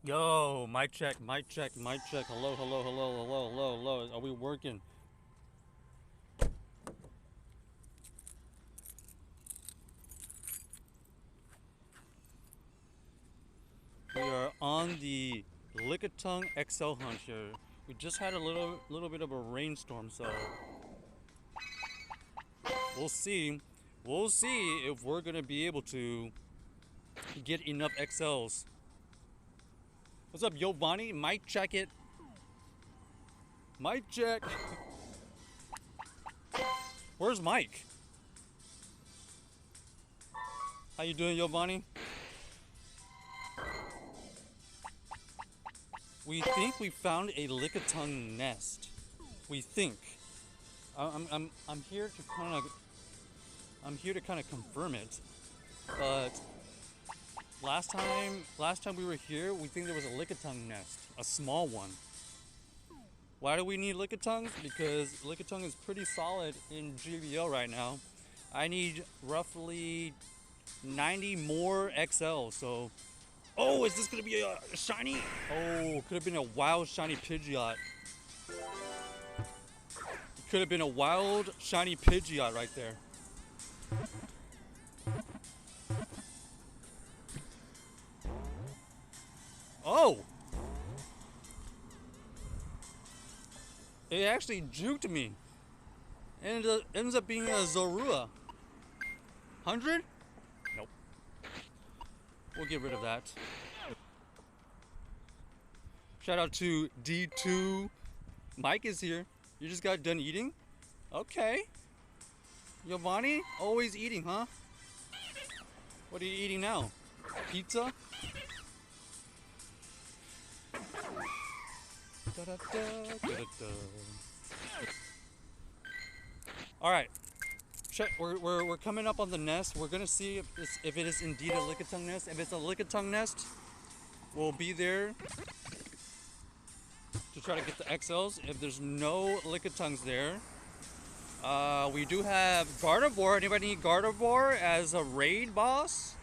Yo, mic check, mic check, mic check. Hello, hello, hello, hello, hello, hello. Are we working? We are on the Lickitung XL hunt here. We just had a little bit of a rainstorm, so we'll see. We'll see if we're gonna be able to get enough XLs. What's up, yo, Bonnie? Mic check it. Mic check. Where's Mike? How you doing, yo, Bonnie? We think we found a Lickitung nest. We think. I'm here to kind of confirm it. But last time we were here, we think there was a Lickitung nest, a small one. Why do we need Lickitungs? Because Lickitung is pretty solid in GBO right now. I need roughly 90 more XL, so... Oh, is this gonna be a shiny? Oh, could have been a wild shiny Pidgeot. Could have been a wild shiny Pidgeot right there. Oh! It actually juked me. And it ends up being a Zorua. 100? Nope. We'll get rid of that. Shout out to D2. Mike is here. You just got done eating? Okay. Giovanni, always eating, huh? What are you eating now? Pizza? All right. Check. We're coming up on the nest. We're gonna see if it is indeed a Lickitung nest. If it's a Lickitung nest, we'll be there to try to get the XLs. If there's no Lickitungs there, we do have Gardevoir. Anybody need Gardevoir as a raid boss?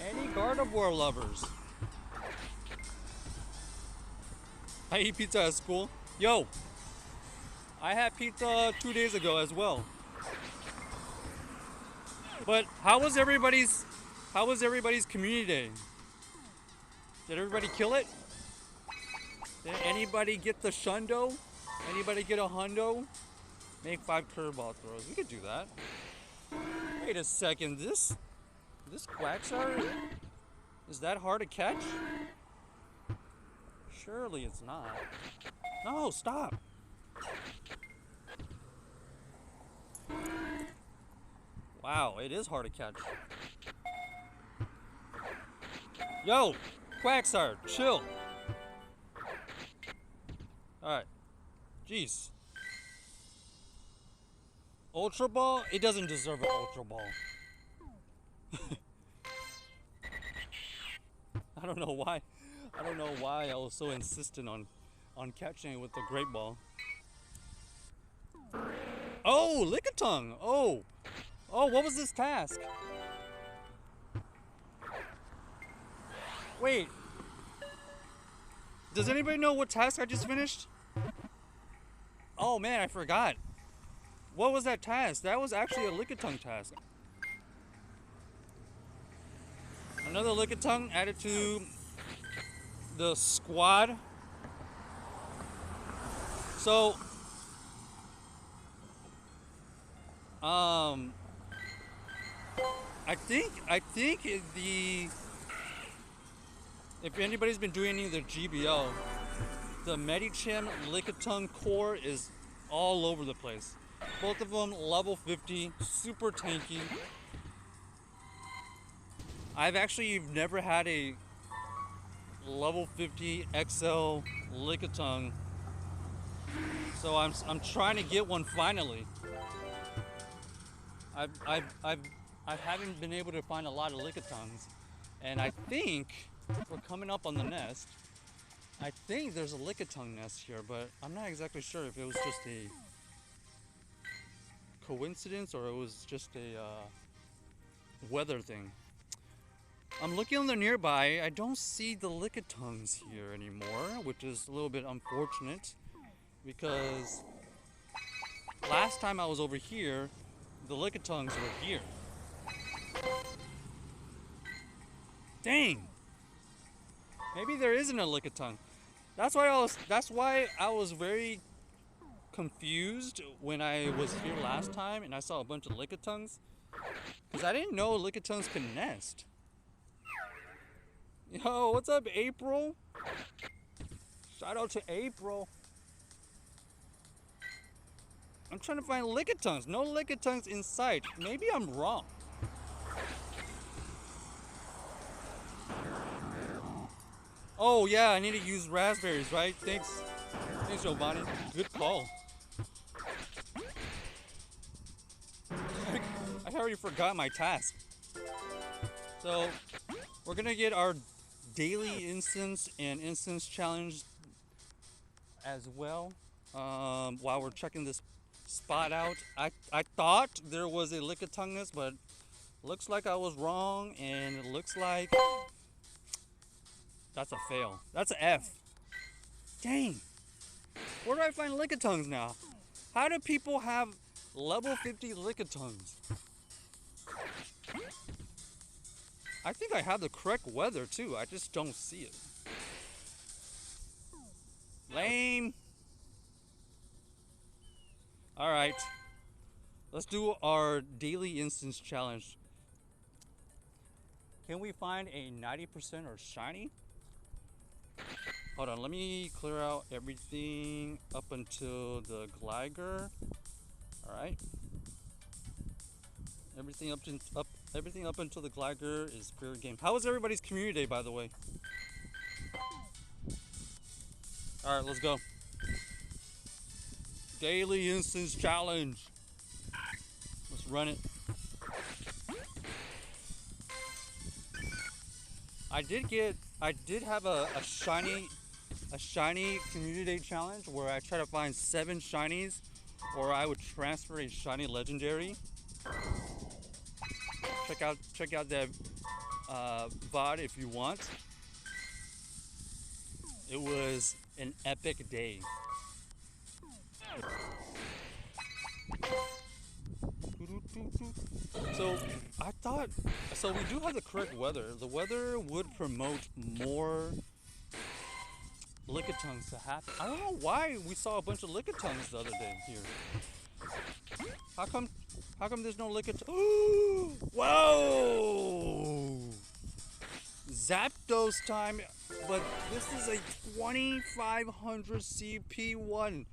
Any Gardevoir lovers? I eat pizza at school. Yo, I had pizza 2 days ago as well. But how was everybody's community day? Did everybody kill it? Did anybody get the shundo? Anybody get a hundo? Make 5 curveball throws. We could do that. Wait a second. This Quagsire, is that hard to catch? Surely it's not. No, stop. Wow, it is hard to catch. Yo, Quagsire, chill. Alright. Jeez. Ultra Ball? It doesn't deserve an Ultra Ball. I don't know why. I don't know why I was so insistent on catching it with the Great Ball. Oh, Lickitung! Oh! Oh, what was this task? Wait. Does anybody know what task I just finished? Oh man, I forgot. What was that task? That was actually a Lickitung task. Another Lickitung added to the squad. So, I think if anybody's been doing any of the GBO, the Medicham Lickitung core is all over the place. Both of them level 50, super tanky. I've actually never had a level 50 XL Lickitung, so I'm trying to get one finally. I haven't been able to find a lot of Lickitungs, and I think we're coming up on the nest. I think there's a lickitung nest here, but I'm not exactly sure if it was just a coincidence or it was just a weather thing. I'm looking on the nearby. I don't see the lickitungs here anymore, which is a little bit unfortunate because last time I was over here, the lickitungs were here. Dang! Maybe there isn't a lickitung. That's why I was very confused when I was here last time and I saw a bunch of lickitungs, because I didn't know lickitungs can nest. Yo, what's up, April? Shout out to April. I'm trying to find lickitungs. No lickitungs in sight. Maybe I'm wrong. Oh yeah, I need to use raspberries, right? Thanks, Giovanni. Good call. I already forgot my task. So we're gonna get our daily incense and incense challenge as well. While we're checking this spot out, I thought there was a lickitung nest, but looks like I was wrong, and it looks like that's a fail. That's an F. Dang. Where do I find lickitungs now? How do people have level 50 lickitungs? I think I have the correct weather too. I just don't see it. Lame. All right. Let's do our daily instance challenge. Can we find a 90% or shiny? Hold on, let me clear out everything up until the glider. All right. Everything up until the glider is fair game. How was everybody's community day, by the way? All right, let's go. Daily instance challenge. Let's run it. I did have a shiny community day challenge where I try to find 7 shinies, or I would transfer a shiny legendary. Check out that VOD if you want. It was an epic day. So we do have the correct weather. The weather would promote more lickitungs to happen. I don't know why we saw a bunch of lickitungs the other day here. How come there's no lickitung? Whoa! Zapdos time, but this is a 2500 CP one.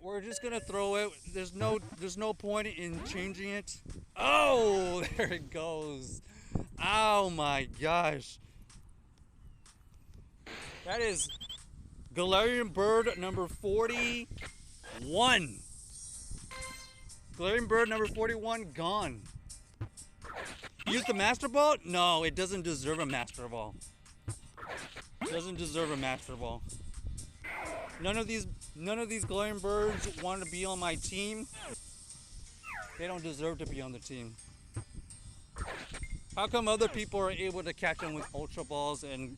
We're just gonna throw it. There's no point in changing it. Oh, there it goes. Oh my gosh. That is Galarian Bird number 41. Galarian Bird number 41 gone. Use the Master Ball? No, it doesn't deserve a Master Ball. Doesn't deserve a Master Ball. None of these Galarian Birds want to be on my team. They don't deserve to be on the team. How come other people are able to catch them with Ultra Balls and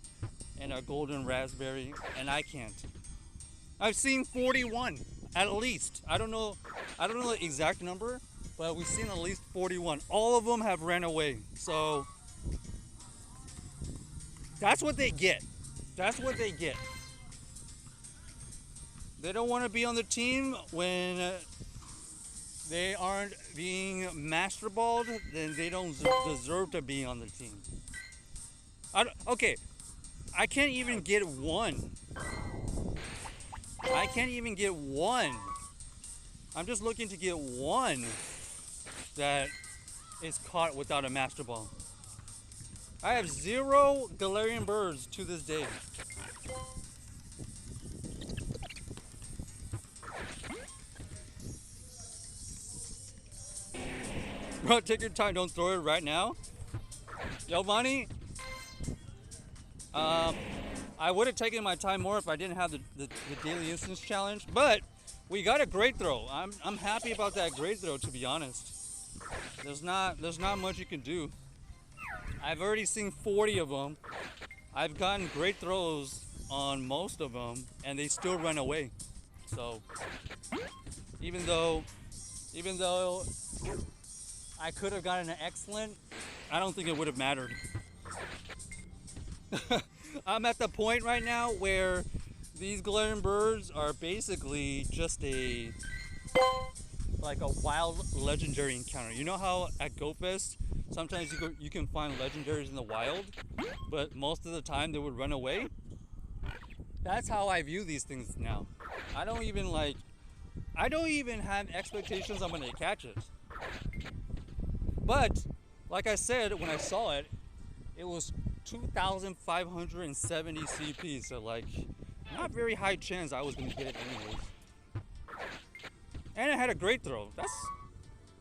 a Golden Raspberry, and I can't? I've seen 41 at least. I don't know the exact number, but we've seen at least 41. All of them have ran away. So that's what they get. That's what they get. They don't want to be on the team when they aren't being Master Balled, then they don't deserve to be on the team. Okay, I can't even get one. I can't even get one. I'm just looking to get one that is caught without a Master Ball. I have 0 Galarian Birds to this day. Bro, take your time. Don't throw it right now. Giovanni, I would have taken my time more if I didn't have the daily instance challenge, but we got a great throw. I'm happy about that great throw, to be honest. There's not much you can do. I've already seen 40 of them. I've gotten great throws on most of them, and they still run away. So even though I could have gotten an excellent, I don't think it would have mattered. I'm at the point right now where these glaring birds are basically just like a wild legendary encounter. You know how at GoFest sometimes you can find legendaries in the wild, but most of the time they would run away? That's how I view these things now. I don't even have expectations I'm gonna catch it. But like I said, when I saw it, it was 2,570 CP, so like not very high chance I was gonna get it anyways. And it had a great throw.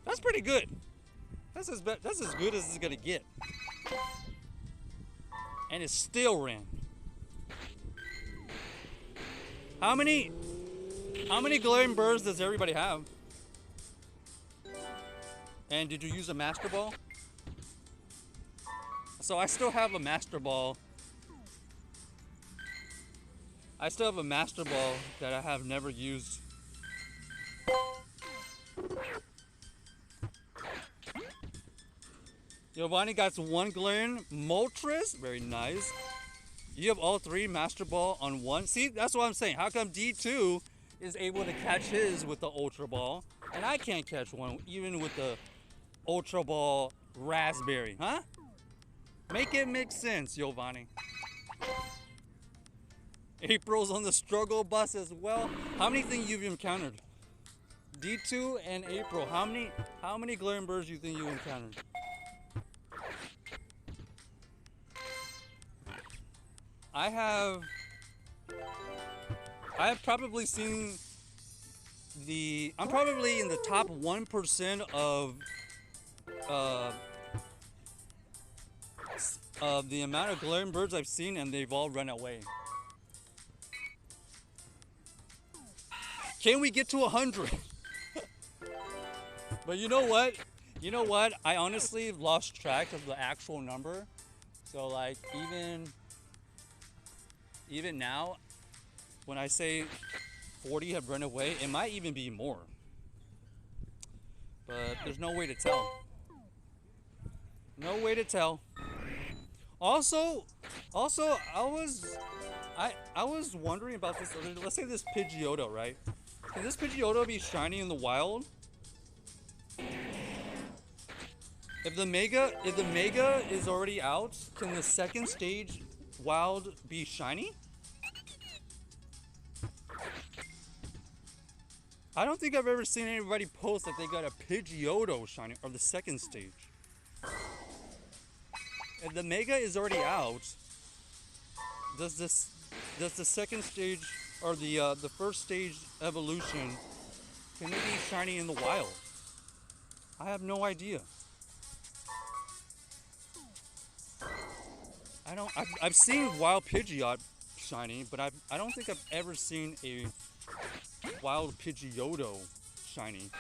That's pretty good. That's as good as it's gonna get. And it still ran. How many glaring birds does everybody have? And did you use a master ball? So I still have a master ball. I still have a master ball that I have never used. Giovanni got one glaring. Moltres, very nice. You have all three master ball on one. See, that's what I'm saying. How come D2 is able to catch his with the ultra ball, and I can't catch one even with the ultra ball raspberry, huh? Make it make sense, Giovanni. April's on the struggle bus as well. How many things you've encountered? D2 and April. How many glaring birds do you think you encountered? I've probably seen I'm probably in the top 1% of the amount of glaring birds I've seen, and they've all run away. Can we get to 100? But you know what? I honestly lost track of the actual number. So like even now, when I say 40 have run away, it might even be more. But there's no way to tell. No way to tell. Also, I was wondering about this. Let's say this Pidgeotto, right? Can this Pidgeotto be shiny in the wild? If the Mega is already out, can the second stage wild be shiny? I don't think I've ever seen anybody post that they got a Pidgeotto shiny or the second stage. If the Mega is already out, does the second stage or the first stage evolution, can it be shiny in the wild? I have no idea. I've seen wild Pidgeot shiny, but I don't think I've ever seen a wild Pidgeotto shiny.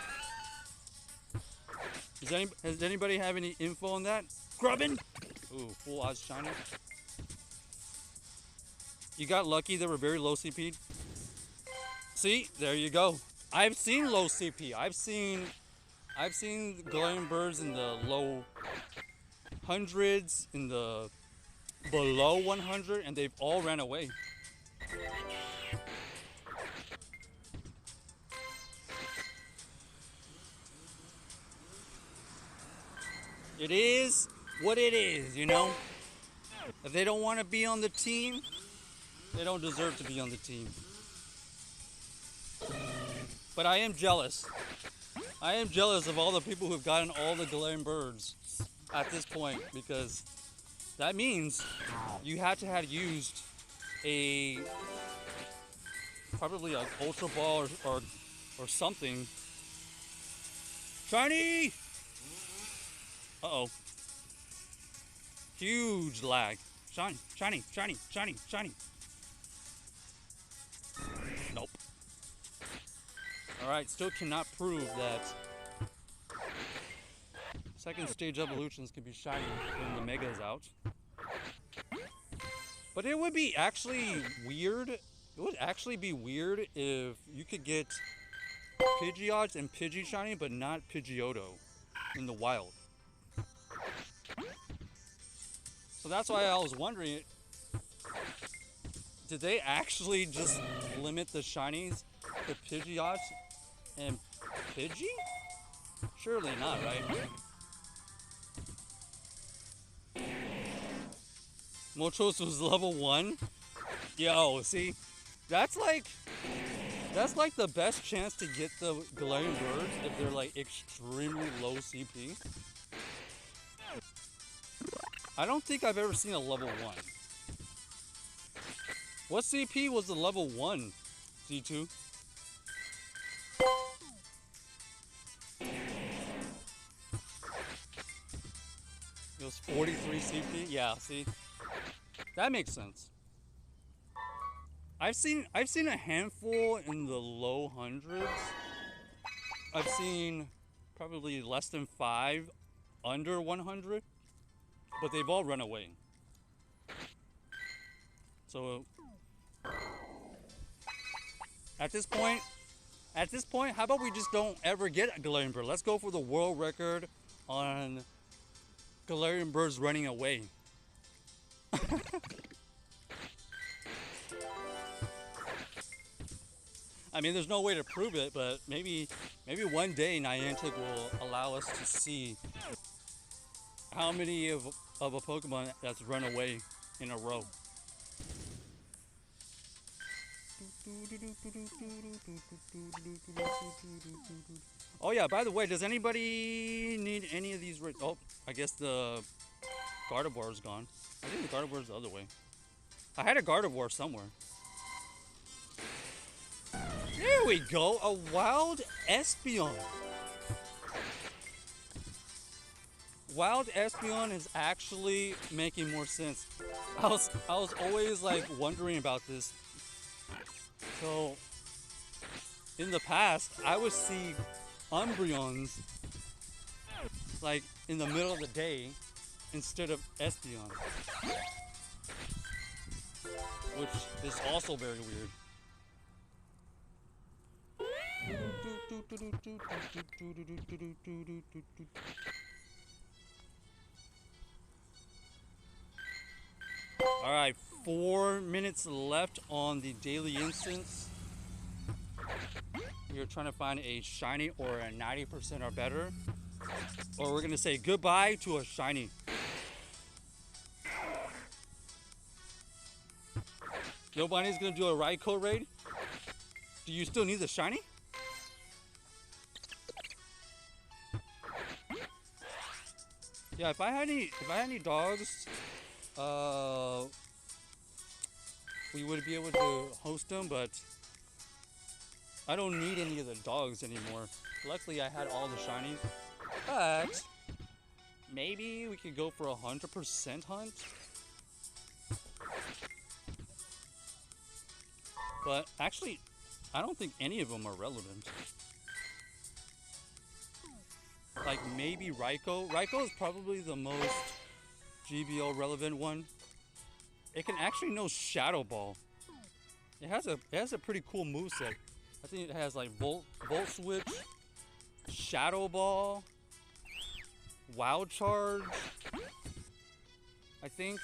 Does anybody have any info on that? Grubbin? Ooh, full odds shiny. You got lucky, they were very low CP. See, there you go. I've seen low CP. I've seen glaring birds in the low hundreds, in the below 100, and they've all ran away. It is what it is, you know? If they don't want to be on the team, they don't deserve to be on the team. But I am jealous. I am jealous of all the people who've gotten all the glaring birds at this point, because that means you had to have used probably an ultra ball or something. Shiny! Uh-oh. Huge lag. Shiny, shiny, shiny, shiny, shiny. Nope. Alright, still cannot prove that second stage evolutions can be shiny when the Mega is out. But it would be actually weird. It would actually be weird if you could get Pidgeots and Pidgey but not Pidgeotto in the wild. So that's why I was wondering, did they actually just limit the shinies to Pidgeots and Pidgey? Surely not, right? Moltres was level 1? Yo, see? That's like the best chance to get the Galarian birds if they're like extremely low CP. I don't think I've ever seen a level 1. What CP was the level 1, Z2? It was 43 CP? Yeah, see? That makes sense. I've seen a handful in the low hundreds. I've seen probably less than 5 under 100, but they've all run away. So at this point, how about we just don't ever get a Galarian bird? Let's go for the world record on Galarian birds running away. I mean, there's no way to prove it, but maybe one day Niantic will allow us to see how many of a Pokemon that's run away in a row. Oh yeah, by the way, does anybody need any of these? Oh, I guess the Gardevoir is gone. I think the Gardevoir is the other way. I had a Gardevoir somewhere. There we go, a wild Espeon. Wild Espeon is actually making more sense. I was always like wondering about this. So in the past, I would see Umbreons like in the middle of the day instead of Espeon, which is also very weird. Alright, 4 minutes left on the daily instance. We are trying to find a shiny or a 90% or better. Or we're going to say goodbye to a shiny. Nobody's going to do a Raikou raid? Do you still need the shiny? Yeah, if I had any dogs, we would be able to host them, but I don't need any of the dogs anymore. Luckily, I had all the shinies, but maybe we could go for 100% hunt. But actually, I don't think any of them are relevant. Like maybe Raikou. Raikou is probably the most GBO relevant one. It can actually know Shadow Ball. It has a pretty cool moveset. I think it has like Volt Switch, Shadow Ball, Wild Charge. I think.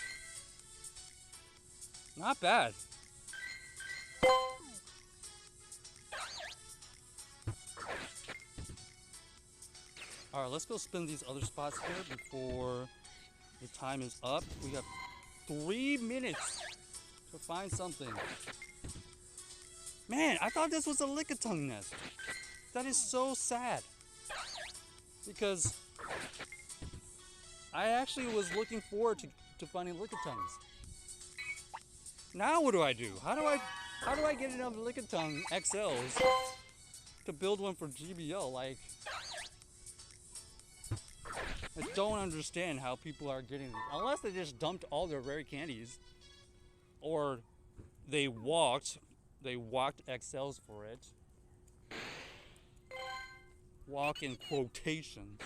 Not bad. Alright, let's go spin these other spots here before the time is up. We have 3 minutes to find something. Man, I thought this was a Lickitung nest. That is so sad. Because I actually was looking forward to finding Lickitungs. Now what do I do? How do I get enough Lickitung XLs to build one for GBO? Like, I don't understand how people are getting these. Unless they just dumped all their rare candies. Or they walked XLs for it. Walk in quotations.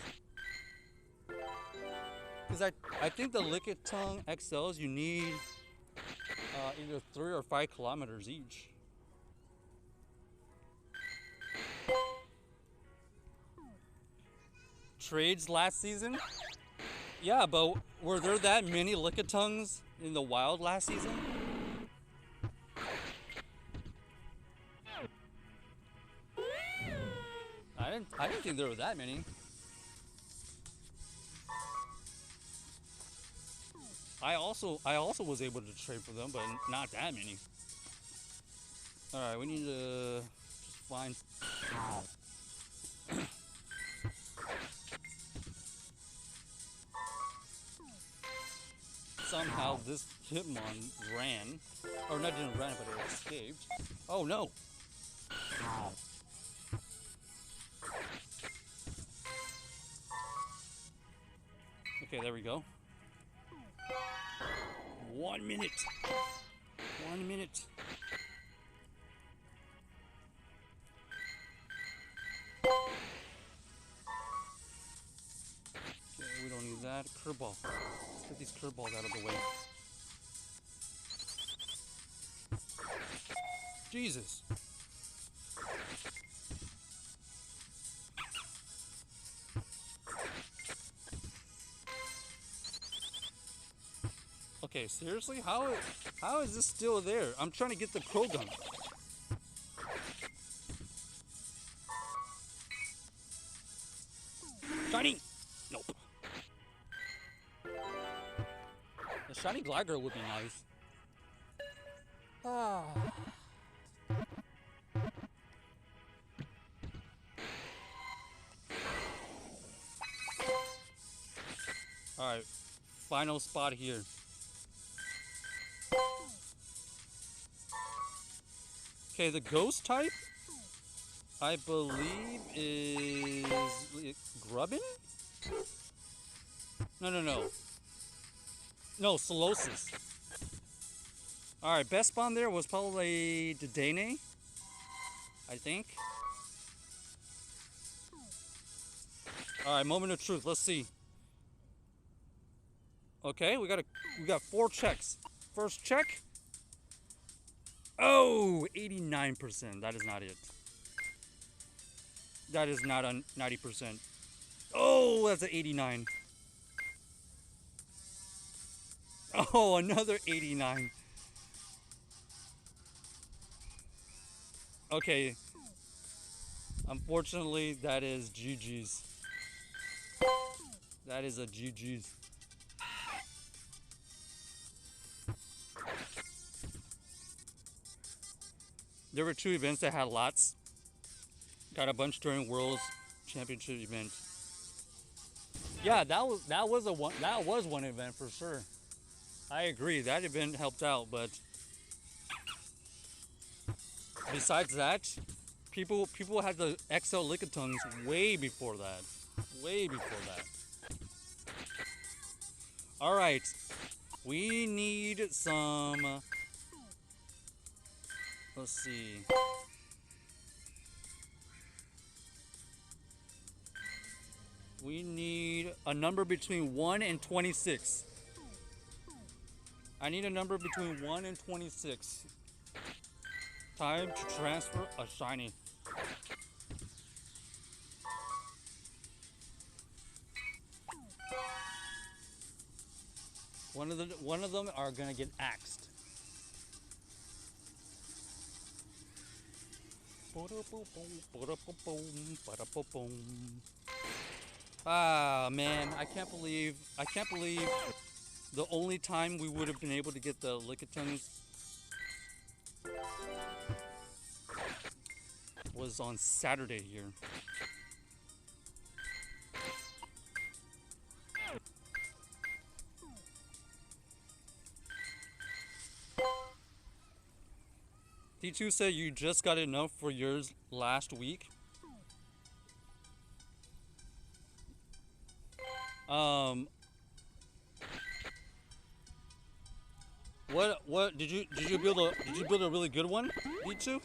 Because I think the Lickitung XLs, you need either 3 or 5 kilometers each. Trades last season? Yeah, but were there that many Lickitungs in the wild last season? I didn't think there were that many. I also was able to trade for them, but not that many. All right, we need to just find. Somehow this Hitmon ran, or not didn't run, but it escaped. Oh no! Okay, there we go. 1 minute. 1 minute. Okay, we don't need that. Curveball. Let's get these curveballs out of the way. Jesus. Okay, seriously? How is this still there? I'm trying to get the crow gun. Shiny! Nope. The shiny glider would be nice. Ah. Alright, final spot here. Okay, the ghost type, I believe, is Grubbin? No. No, Solosis. Alright, best spawn there was probably Dedenne, I think. Alright, moment of truth, let's see. Okay, we got 4 checks. First check. Oh, 89%. That is not it. That is not a 90%. Oh, that's an 89. Oh, another 89. Okay. Unfortunately, that is GG's. That is a GG's. There were 2 events that had lots. Got a bunch during World's Championship event. Yeah, that was one event for sure. I agree, that event helped out, but besides that, people had the XL Lickitungs way before that. Way before that. Alright. We need some. Let's see. We need a number between 1 and 26. I need a number between 1 and 26. Time to transfer a shiny. One of them are gonna get axed. Ah man, I can't believe the only time we would have been able to get the Lickitungs was on Saturday here. D2 said you just got enough for yours last week. Um, what did you build a really good one, D2?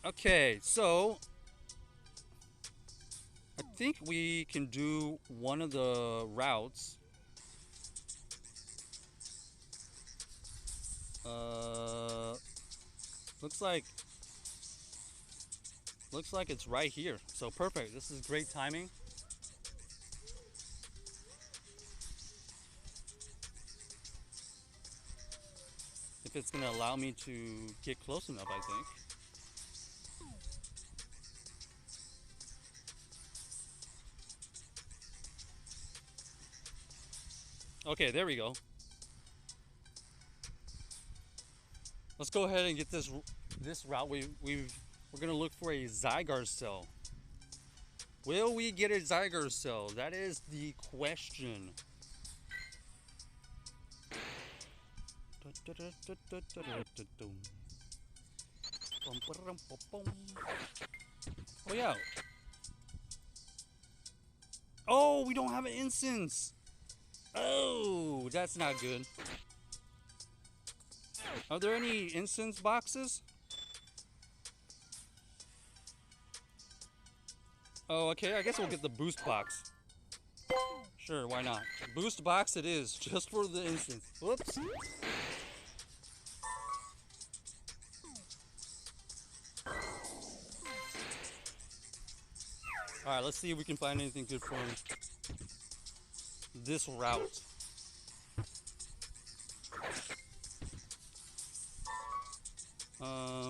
Okay, so I think we can do one of the routes. Uh, looks like it's right here. So perfect. This is great timing. If it's gonna allow me to get close enough, I think. Okay, there we go. Let's go ahead and get this route. We're gonna look for a Zygarde cell. Will we get a Zygarde cell? That is the question. Oh yeah. Oh, we don't have an incense. Oh, that's not good. Are there any incense boxes? Oh, okay. I guess we'll get the boost box. Sure, why not? Boost box it is, just for the incense. Whoops. Alright, let's see if we can find anything good from this route.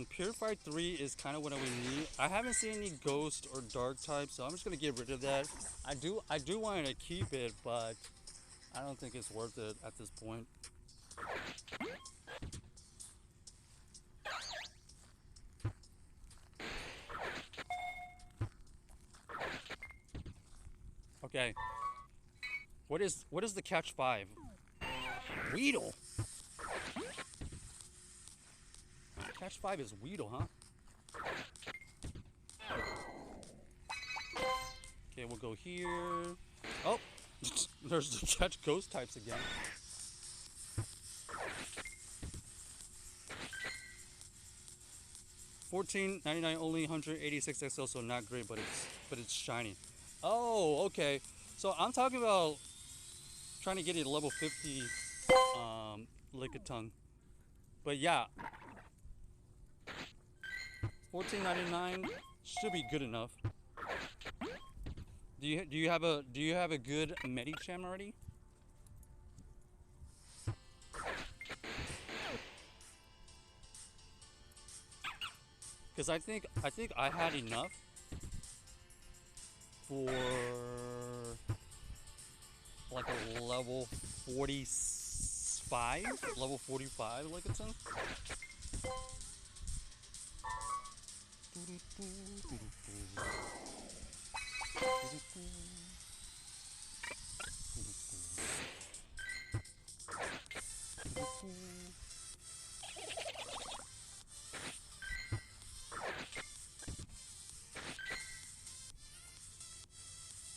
Purified 3 is kind of what I would need. I haven't seen any ghost or dark types, so I'm just gonna get rid of that. I do want to keep it, but I don't think it's worth it at this point. Okay. What is the catch 5? Weedle. Catch 5 is Weedle, huh? Okay, we'll go here. Oh, there's the catch ghost types again. $14.99 only, 186 XL, so not great, but it's shiny. Oh, okay. So I'm talking about trying to get a level 50 Lickitung. But yeah, $14.99 should be good enough. Do you have a good Medicham already? Because I think I had enough for like a level 45, level 45 Lickitung.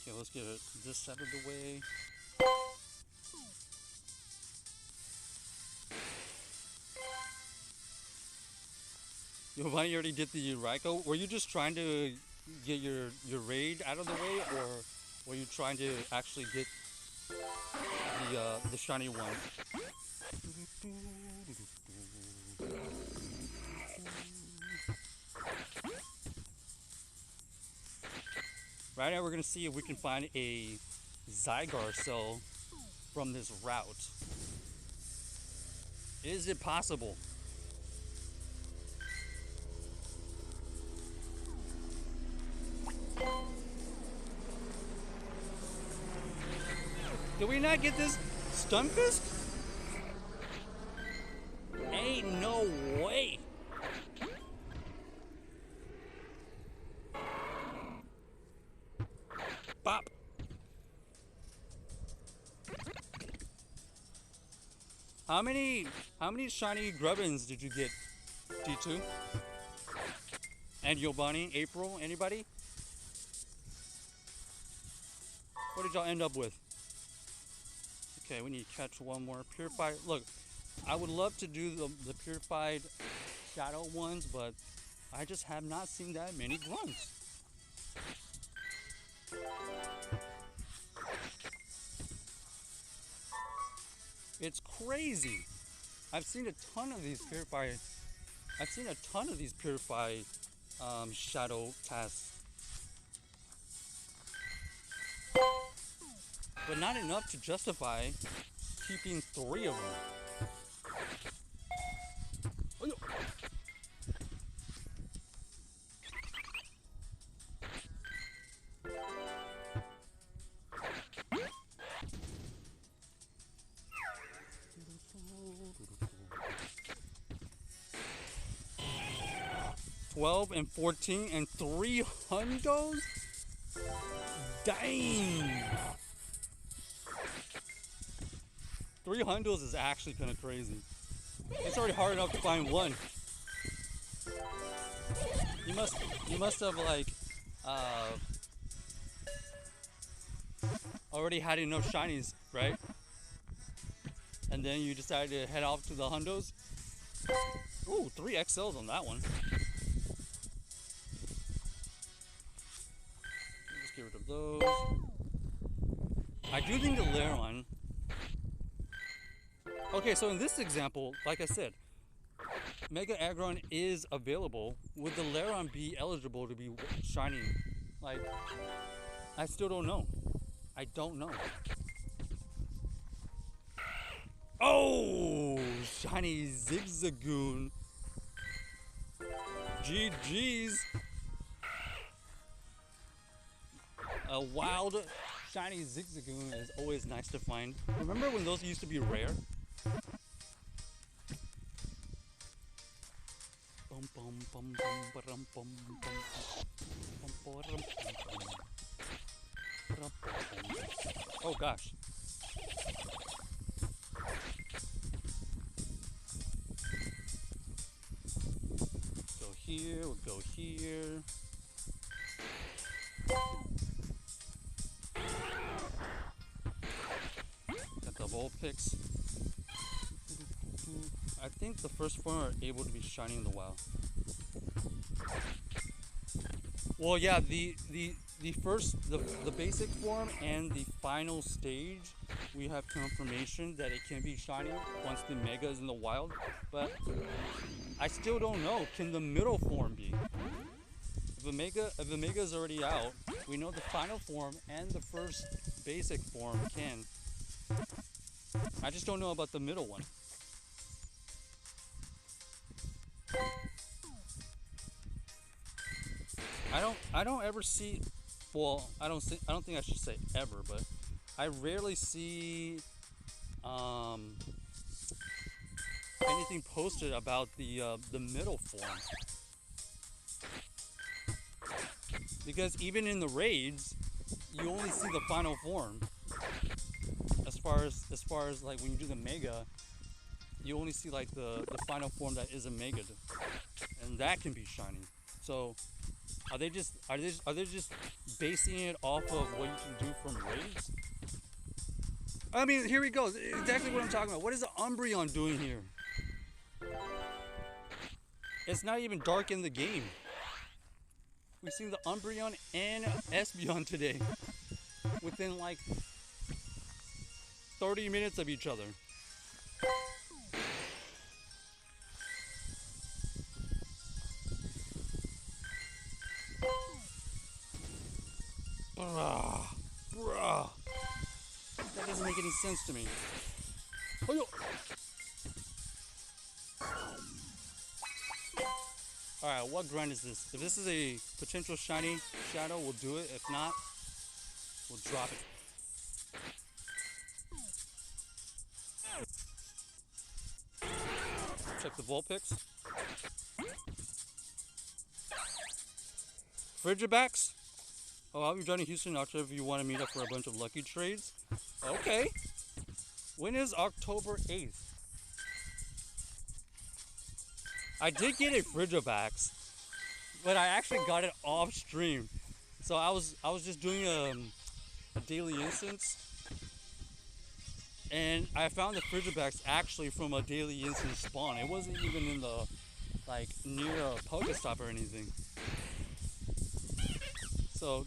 Okay, let's get this out of the way. Giovanni already did the Raikou. Were you just trying to get your raid out of the way, or were you trying to actually get the shiny one? Right now we're gonna see if we can find a Zygarde cell from this route. Is it possible? Did we not get this Stunfisk? Ain't no way. Bop. How many shiny Grubbins did you get D2. And Yobani, April, anybody? What did y'all end up with? Okay, we need to catch one more. Purified. Look, I would love to do the purified shadow ones, but I just have not seen that many grunts. It's crazy. I've seen a ton of these purified. I've seen a ton of these purified shadow tasks, but not enough to justify keeping 3 of them. Oh, yo. 12 and 14 and 3 hundos? Dang! 3 hundos is actually kind of crazy. It's already hard enough to find one. You must have like already had enough shinies, right? And then you decided to head off to the hundos. Ooh, 3 XLs on that one. Let's get rid of those. I do think the Laron. Okay, so in this example, like I said, Mega Aggron is available. Would the Laron be eligible to be shining? Like, I still don't know. I don't know. Oh, shiny Zigzagoon. GG's. A wild shiny Zigzagoon is always nice to find. Remember when those used to be rare? Oh gosh. Go here, we'll go here. Got the Vulpix. I think the first form are able to be shiny in the wild. Well, yeah, the basic form and the final stage, we have confirmation that it can be shiny once the Mega is in the wild. But I still don't know. Can the middle form be? If the Mega is already out, we know the final form and the first basic form can. I just don't know about the middle one. I don't ever see, well, I don't think I should say ever, but I rarely see anything posted about the middle form. Because even in the raids, you only see the final form. As far as like when you do the Mega, you only see like the final form that is a Mega, and that can be shiny. So are they just basing it off of what you can do from raids? I mean, here we go. Exactly what I'm talking about. What is the Umbreon doing here? It's not even dark in the game. We've seen the Umbreon and Espeon today within like 30 minutes of each other. Bruh. That doesn't make any sense to me. Oh, yo. Alright, what grind is this? If this is a potential shiny shadow, we'll do it. If not, we'll drop it. Check the Vulpix. Frigibacks. Oh, I'll be joining Houston Ultra if you want to meet up for a bunch of lucky trades. Okay. When is October 8th? I did get a Frigibax, but I actually got it off stream. So I was just doing a daily instance, and I found the Frigibax actually from a daily instance spawn. It wasn't even in the like near a Pokestop or anything. So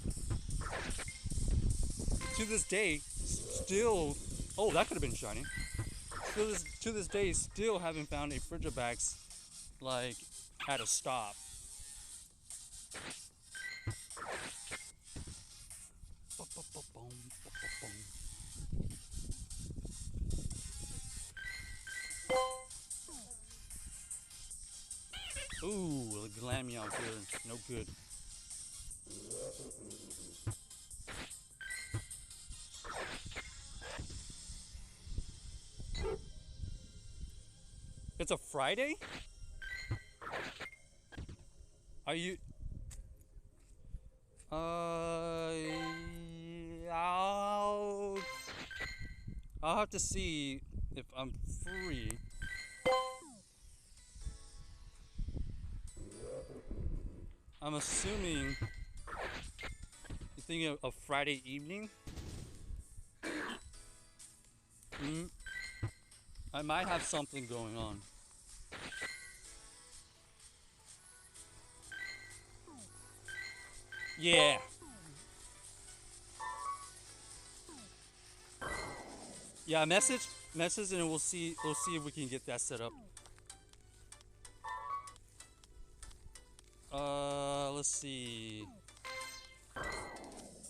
to this day, still, oh, that could have been shiny. To this day, still haven't found a Frigibax like at a stop. Ooh, the glammy out here, no good. It's a Friday? Are you? I'll have to see if I'm free. I'm assuming you're thinking of Friday evening. I might have something going on. Yeah. Yeah, message, and we'll see if we can get that set up. Let's see.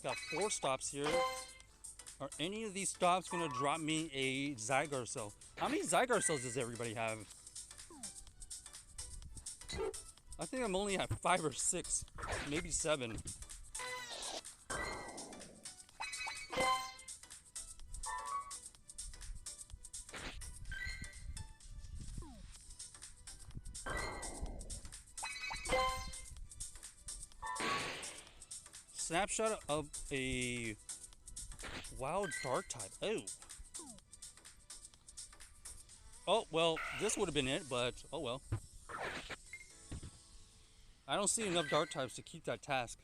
Got 4 stops here. Are any of these stops gonna drop me a Zygar cell? How many Zygar cells does everybody have? I think I'm only at 5 or 6, maybe 7. Snapshot of a wild dark type. Oh. Oh, well, this would have been it, but oh well. I don't see enough dark types to keep that task.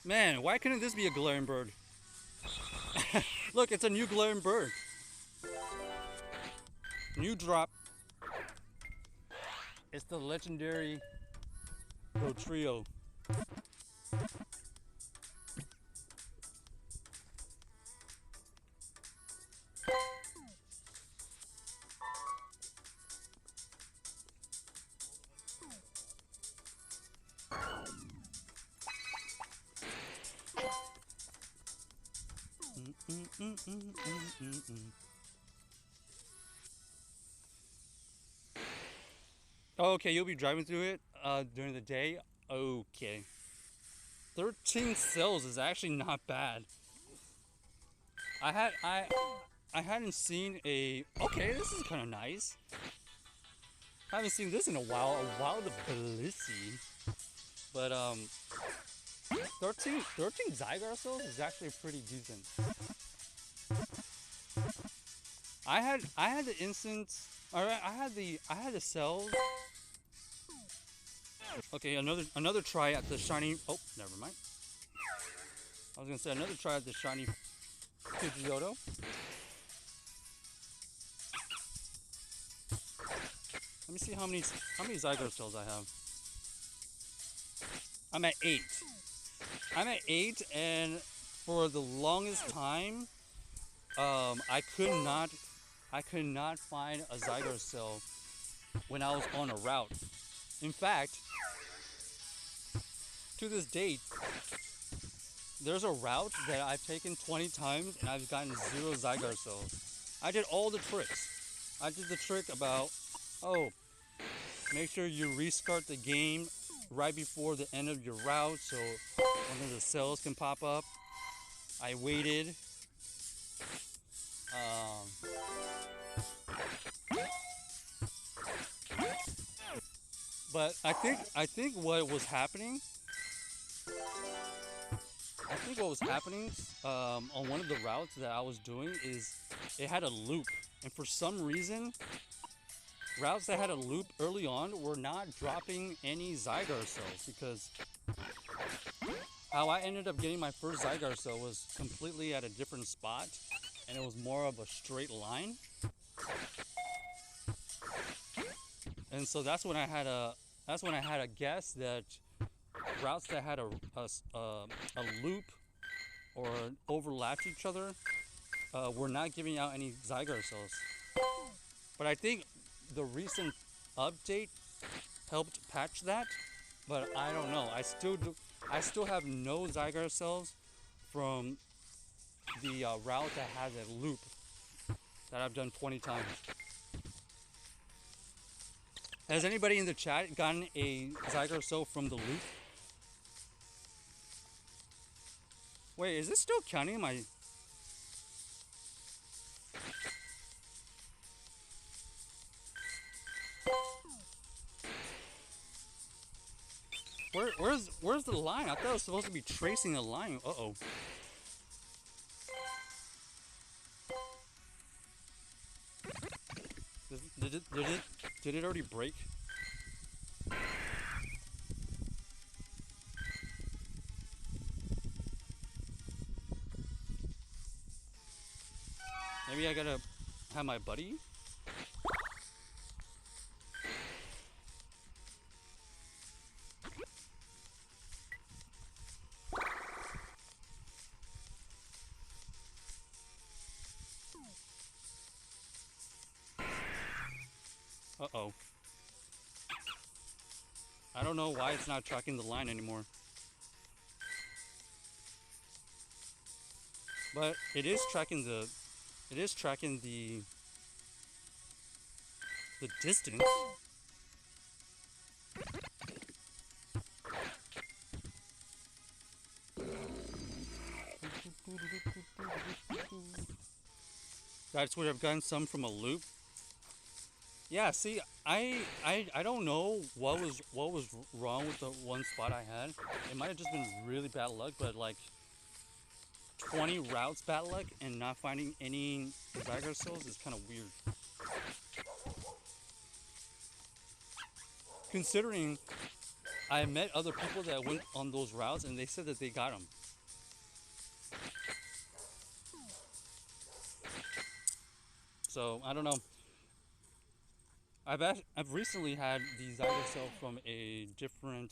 Man, why couldn't this be a glaring bird? Look, it's a new glaring bird. New drop. It's the legendary Trio. Oh, okay, you'll be driving through it during the day? Okay. 13 cells is actually not bad. I hadn't seen a... Okay, this is kind of nice. I haven't seen this in a while. A wild Blissey. But, 13 Zygar cells is actually pretty decent. I had the instance... Alright, I had the cells. Okay, another try at the shiny... Oh, never mind. I was gonna say another try at the shiny Pidgeotto. Let me see how many Zygar cells I have. I'm at 8. I'm at 8, and for the longest time, I could not find a Zygar cell when I was on a route. In fact, to this date, there's a route that I've taken 20 times and I've gotten 0 Zygar cells. I did all the tricks. I did the trick about, oh, make sure you restart the game right before the end of your route so one of the cells can pop up. I waited. But I think what was happening I think what was happening on one of the routes that I was doing is it had a loop, and for some reason, routes that had a loop early on were not dropping any Zygar cells because how I ended up getting my first Zygar cell was completely at a different spot, and it was more of a straight line. And so that's when I had a guess that routes that had a loop or overlapped each other were not giving out any Zygar cells. But I think the recent update helped patch that. But I don't know. I still have no Zygar cells from the route that has a loop that I've done 20 times. Has anybody in the chat gotten a Zygar cell from the loop? Wait, is this still counting my... Where's the line? I thought it was supposed to be tracing the line. Uh-oh. Did it already break? Maybe I gotta have my buddy. Uh-oh. I don't know why it's not tracking the line anymore. But it is tracking the distance. That's where I've gotten some from a loop. Yeah, see, I don't know what was wrong with the one spot I had. It might have just been really bad luck, but like 20 routes bad luck and not finding any Zygar cells is kind of weird. Considering I met other people that went on those routes and they said that they got them. So I don't know. I've recently had the Zygar cell from a different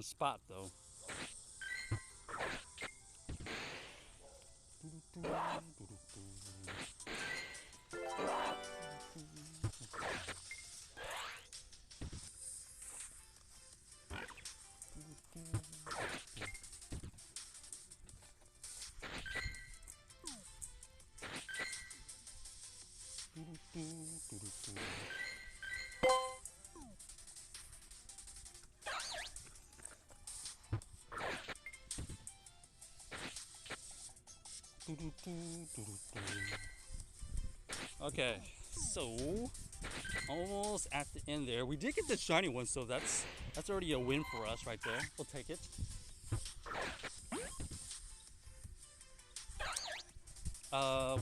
spot though. Okay, so almost at the end there. We did get the shiny one, so that's already a win for us right there. We'll take it.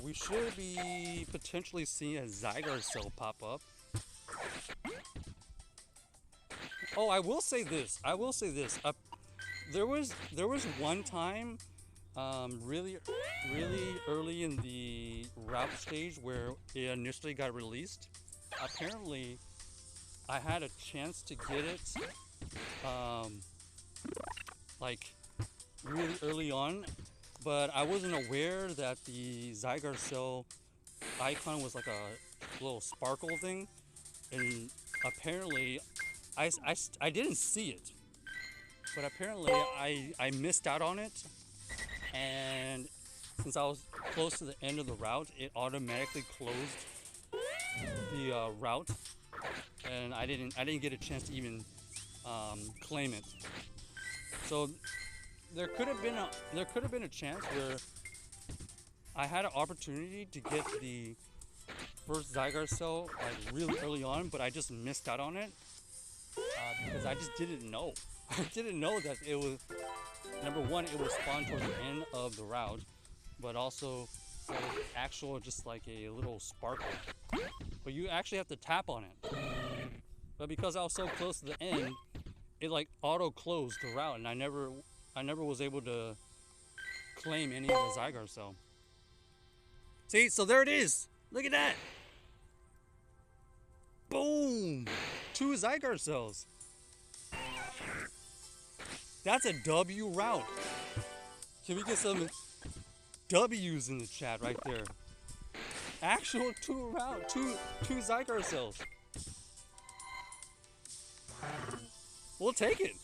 We should be potentially seeing a Zygar cell pop up. Oh, I will say this. There was one time, really early in the route stage where it initially got released. Apparently, I had a chance to get it, like really early on, but I wasn't aware that the Zygar cell icon was like a little sparkle thing, and apparently I didn't see it, but apparently I missed out on it, and since I was close to the end of the route, it automatically closed the route, and I didn't get a chance to even claim it. So there could have been a chance where I had an opportunity to get the first Zygar cell like really early on, but I just missed out on it because I just didn't know. I didn't know that it was Number one, it will spawn towards the end of the route, but also actual just like a little sparkle. But you actually have to tap on it. But because I was so close to the end, it like auto closed the route, and I never was able to claim any of the Zygarde cell. See, so there it is. Look at that. Boom! 2 Zygarde cells. That's a W route. Can we get some W's in the chat right there? Actual 2 route, two Zygarde cells. We'll take it.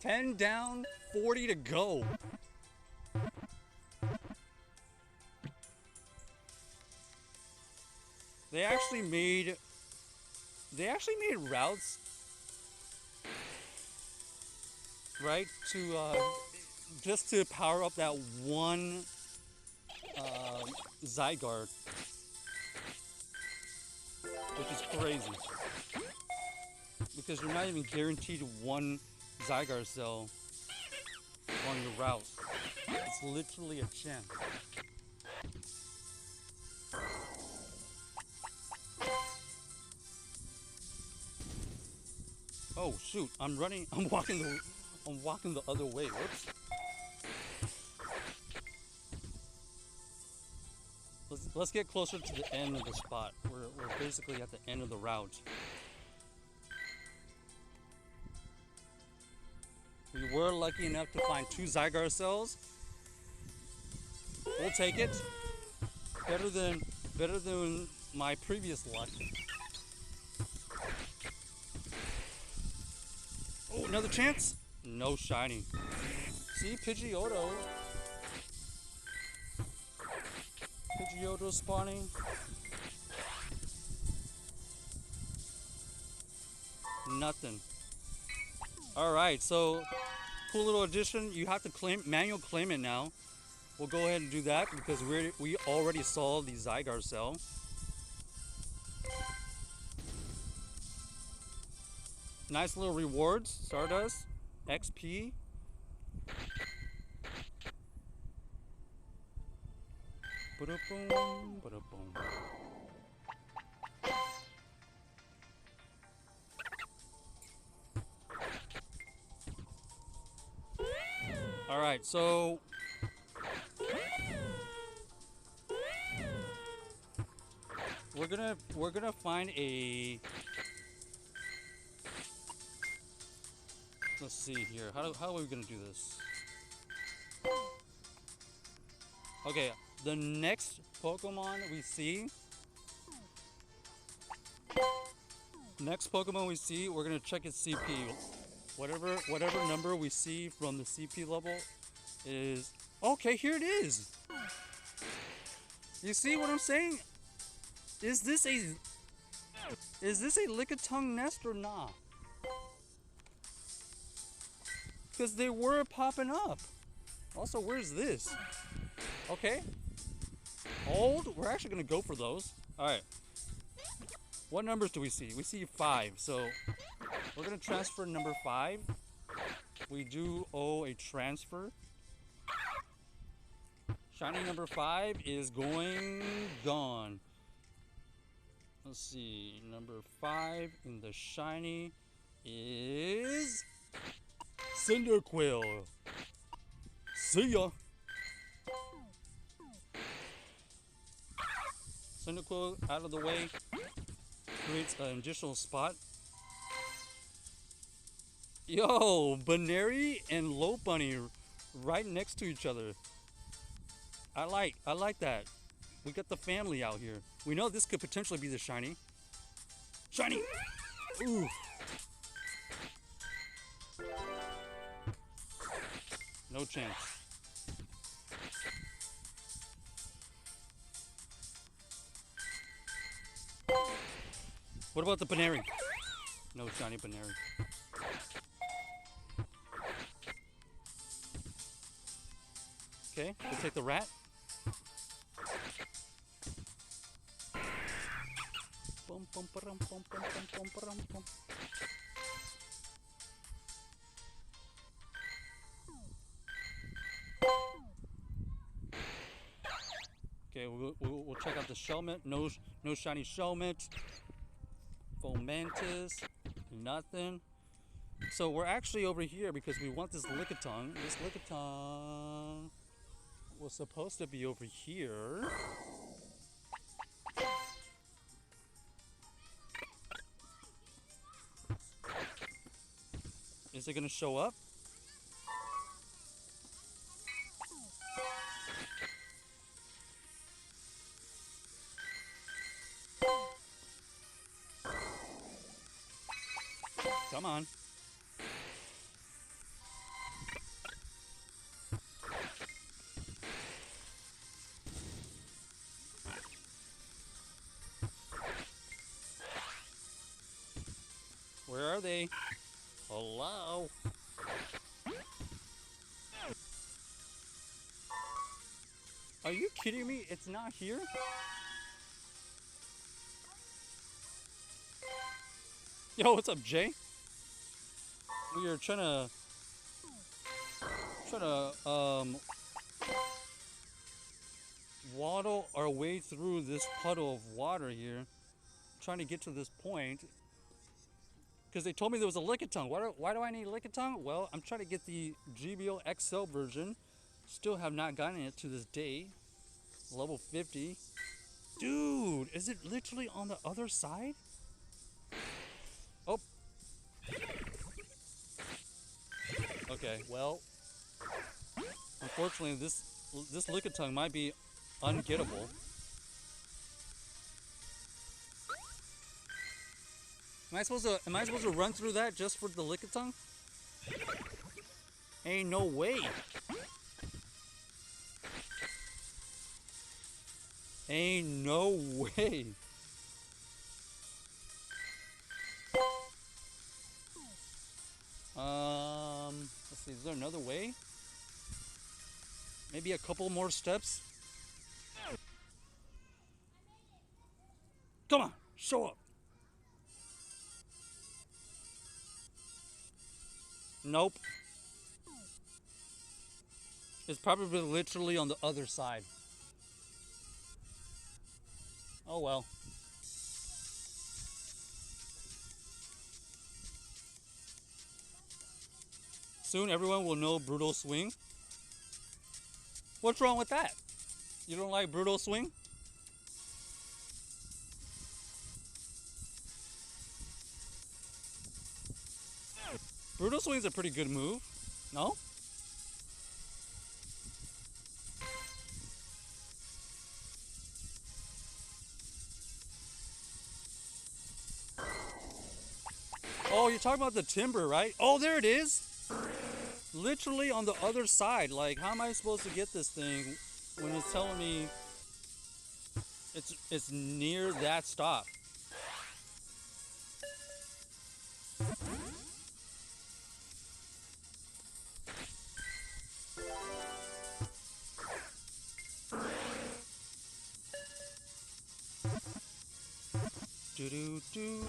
$10 down, 40 to go. They actually made routes, right, to just to power up that one Zygarde, which is crazy because you're not even guaranteed one Zygarde cell on your route. It's literally a chance. Oh shoot! I'm walking the other way. Whoops. Let's get closer to the end of the spot. We're basically at the end of the route. We were lucky enough to find 2 Zygarde cells. We'll take it. Better than my previous luck. Oh, another chance? No shiny. See, Pidgeotto. Pidgeotto spawning. Nothing. Alright, so cool little addition. You have to manual claim it now. We'll go ahead and do that because we already saw the Zygarde cell. Nice little rewards, Stardust, XP. Ba-da-boom, ba-da-boom. All right, so we're gonna find a. Let's see here. How are we gonna do this? Okay, the next Pokemon we see. We're gonna check its CP. Whatever number we see from the CP level is okay. Here it is. You see what I'm saying? Is this a Lickitung nest or not? Because they were popping up. Also, where's this? Okay. Old. We're actually gonna go for those. All right. What numbers do we see? We see 5. So we're gonna transfer number 5. We do owe a transfer. Shiny number 5 is gone. Let's see. Number 5 in the shiny is Cyndaquil. See ya. Cyndaquil out of the way creates an additional spot. Yo, Baneri and Lopunny right next to each other. I like that. We got the family out here. We know this could potentially be the shiny. Shiny! Ooh. No chance. What about the Baneri? No shiny Baneri. Okay, we'll take the rat. the shellmet. No shiny shellmet. Fomantis. Nothing. So we're actually over here because we want this Lickitung. This Lickitung was supposed to be over here. Is it gonna show up? Come on. Where are they? Hello? Are you kidding me? It's not here? Yo, what's up, Jay? We are trying to waddle our way through this puddle of water here, trying to get to this point. Because they told me there was a Lickitung. Why do I need Lickitung? Well, I'm trying to get the GBO XL version. Still have not gotten it to this day. Level 50. Dude, is it literally on the other side? Oh. Okay, well. Unfortunately, this Lickitung might be ungettable. Am I supposed to run through that just for the Lickitung? Ain't no way. Ain't no way. Let's see, is there another way? Maybe a couple more steps? Come on, show up. Nope. It's probably literally on the other side. Oh well. Soon everyone will know Brutal Swing. What's wrong with that? You don't like Brutal Swing? Brutal Swing's a pretty good move. No? Oh, you're talking about the timber, right? Oh, there it is. Literally on the other side. Like, how am I supposed to get this thing when it's telling me it's near that stop? Do.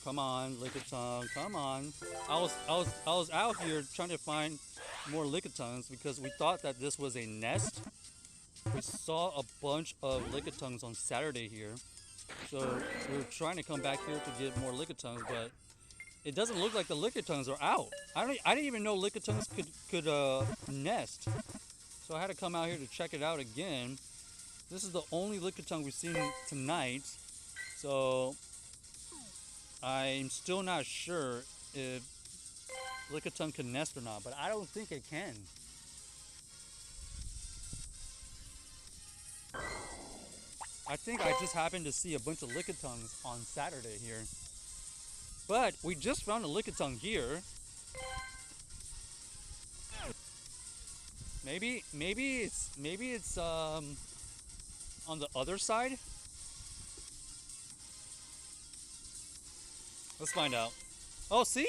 Come on, Lickitung, come on. I was out here trying to find more Lickitungs because we thought that this was a nest. We saw a bunch of Lickitungs on Saturday here, so we were trying to come back here to get more Lickitungs, but it doesn't look like the Lickitungs are out. I didn't even know Lickitungs could nest, so I had to come out here to check it out again. This is the only Lickitung we've seen tonight. So, I'm still not sure if Lickitung can nest or not, but I don't think it can. I think I just happened to see a bunch of Lickitungs on Saturday here. But we just found a Lickitung here. Maybe it's on the other side. Let's find out. Oh, see?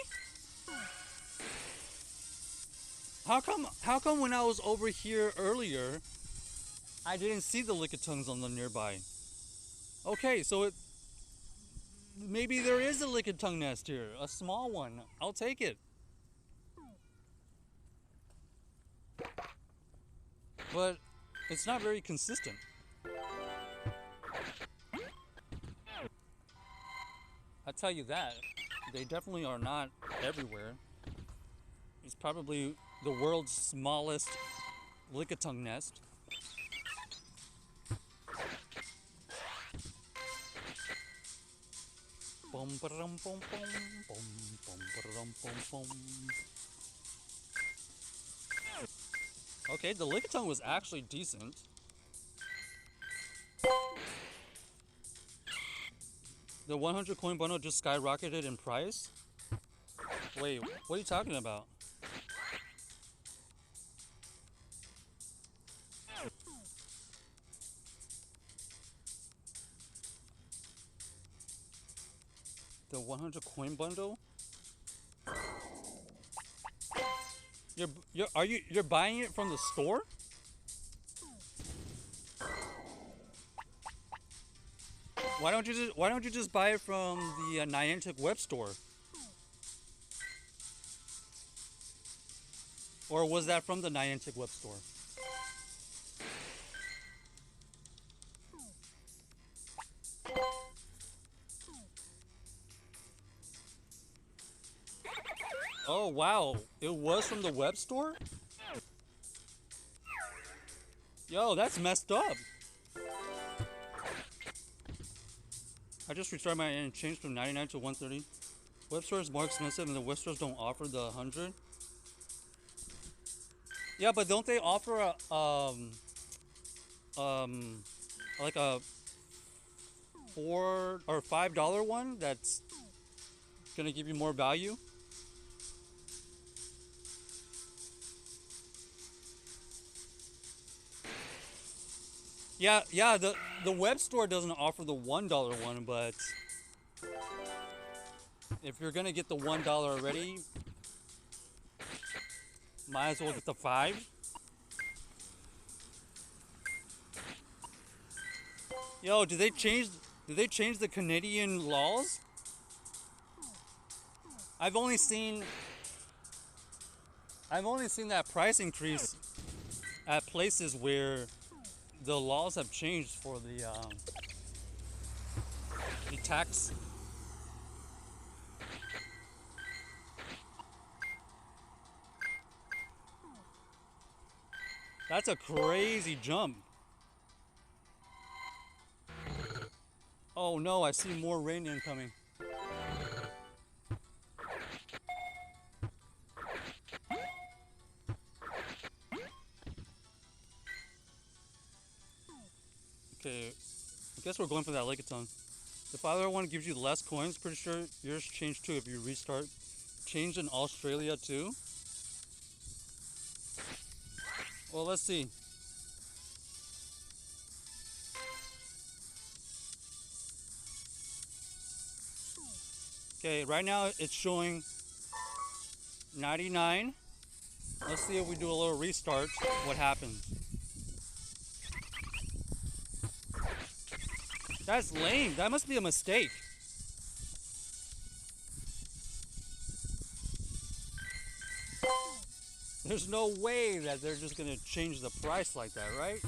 How come when I was over here earlier, I didn't see the Lickitungs on the nearby? Okay, so maybe there is a Lickitung nest here, a small one. I'll take it. But it's not very consistent. I tell you that. They definitely are not everywhere. It's probably the world's smallest lickitung nest. Bum ba-dum bum bum bum bum ba-dum bum bum. Okay, the lickitung was actually decent. The 100 coin bundle just skyrocketed in price? Wait, what are you talking about? The 100 coin bundle? You're buying it from the store? Why don't you just buy it from the Niantic web store? Or was that from the Niantic web store? Oh wow, it was from the web store? Yo, that's messed up. I just restarted my and changed from 99 to 130. Web store is more expensive and the web stores don't offer the 100. Yeah, but don't they offer a um like a $4 or $5 one that's gonna give you more value? Yeah, the web store doesn't offer the $1 one, but if you're gonna get the $1 already, might as well get the 5. Yo, did they change the Canadian laws? I've only seen that price increase at places where the laws have changed for the tax. That's a crazy jump. Oh no, I see more rain incoming. Okay, I guess we're going for that Lickitung. If either one gives you less coins, pretty sure yours changed too if you restart. Changed in Australia too? Well, let's see. Okay, right now it's showing 99. Let's see if we do a little restart, what happens. That's lame. That must be a mistake. There's no way that they're just gonna change the price like that, right?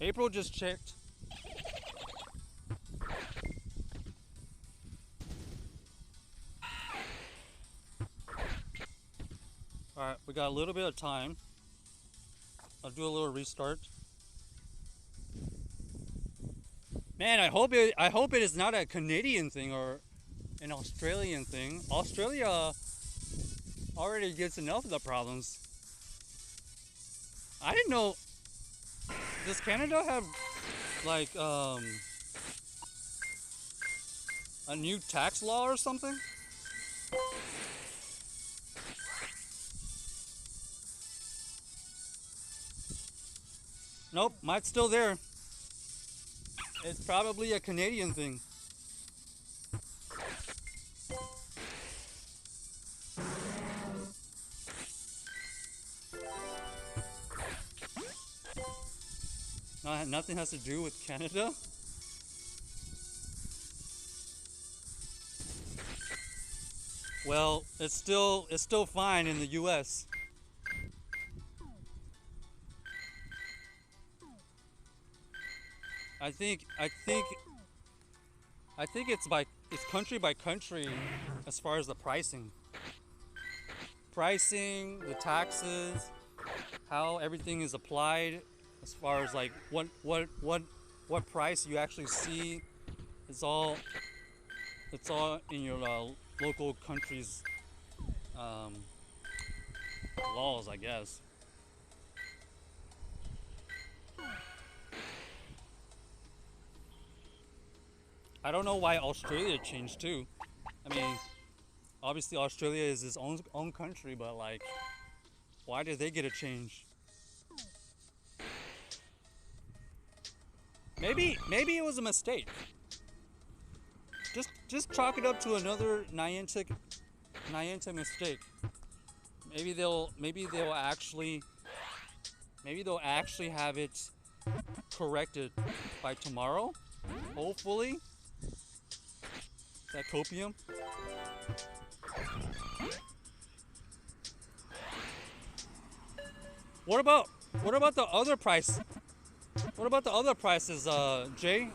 April just checked. Alright, we got a little bit of time. I'll do a little restart. Man, I hope it is not a Canadian thing or an Australian thing. Australia already gets enough of the problems. I didn't know. Does Canada have like a new tax law or something? Nope, mine's still there. It's probably a Canadian thing. No, nothing has to do with Canada. Well, it's still fine in the U.S. I think it's country by country as far as the pricing, the taxes, how everything is applied, as far as like what price you actually see. It's all in your local country's um, laws, I guess. I don't know why Australia changed too. I mean, obviously Australia is its own country, but like, why did they get a change? Maybe it was a mistake. Just chalk it up to another Niantic mistake. Maybe they'll actually have it corrected by tomorrow. Hopefully. Is that copium? What about the other price? What about the other prices, Jay?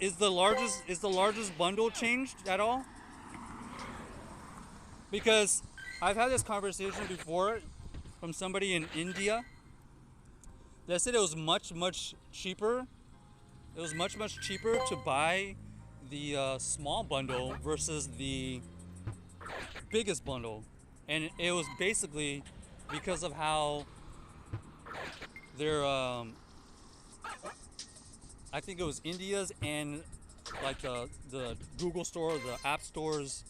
Is the largest bundle changed at all? Because I've had this conversation before from somebody in India. They said it was much cheaper. It was much cheaper to buy the small bundle versus the biggest bundle, and it was basically because of how their I think it was India's and like the Google store, the App Store's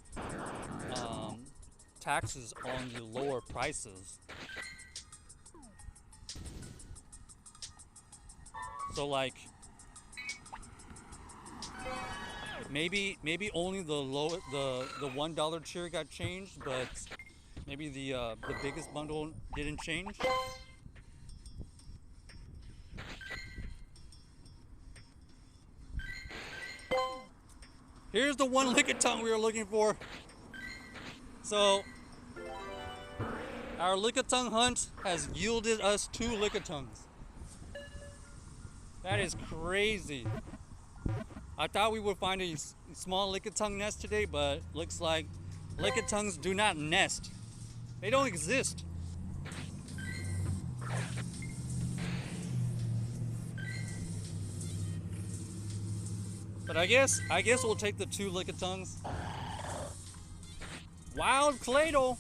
um, taxes on the lower prices. So like maybe only the $1 tier got changed, but maybe the biggest bundle didn't change. Here's the one lickitung we were looking for. So our lickitung hunt has yielded us 2 lickitungs. That is crazy. I thought we would find a small lickitung nest today, but looks like lickitungs do not nest. They don't exist. But I guess we'll take the 2 lickitungs. Wild Claydol.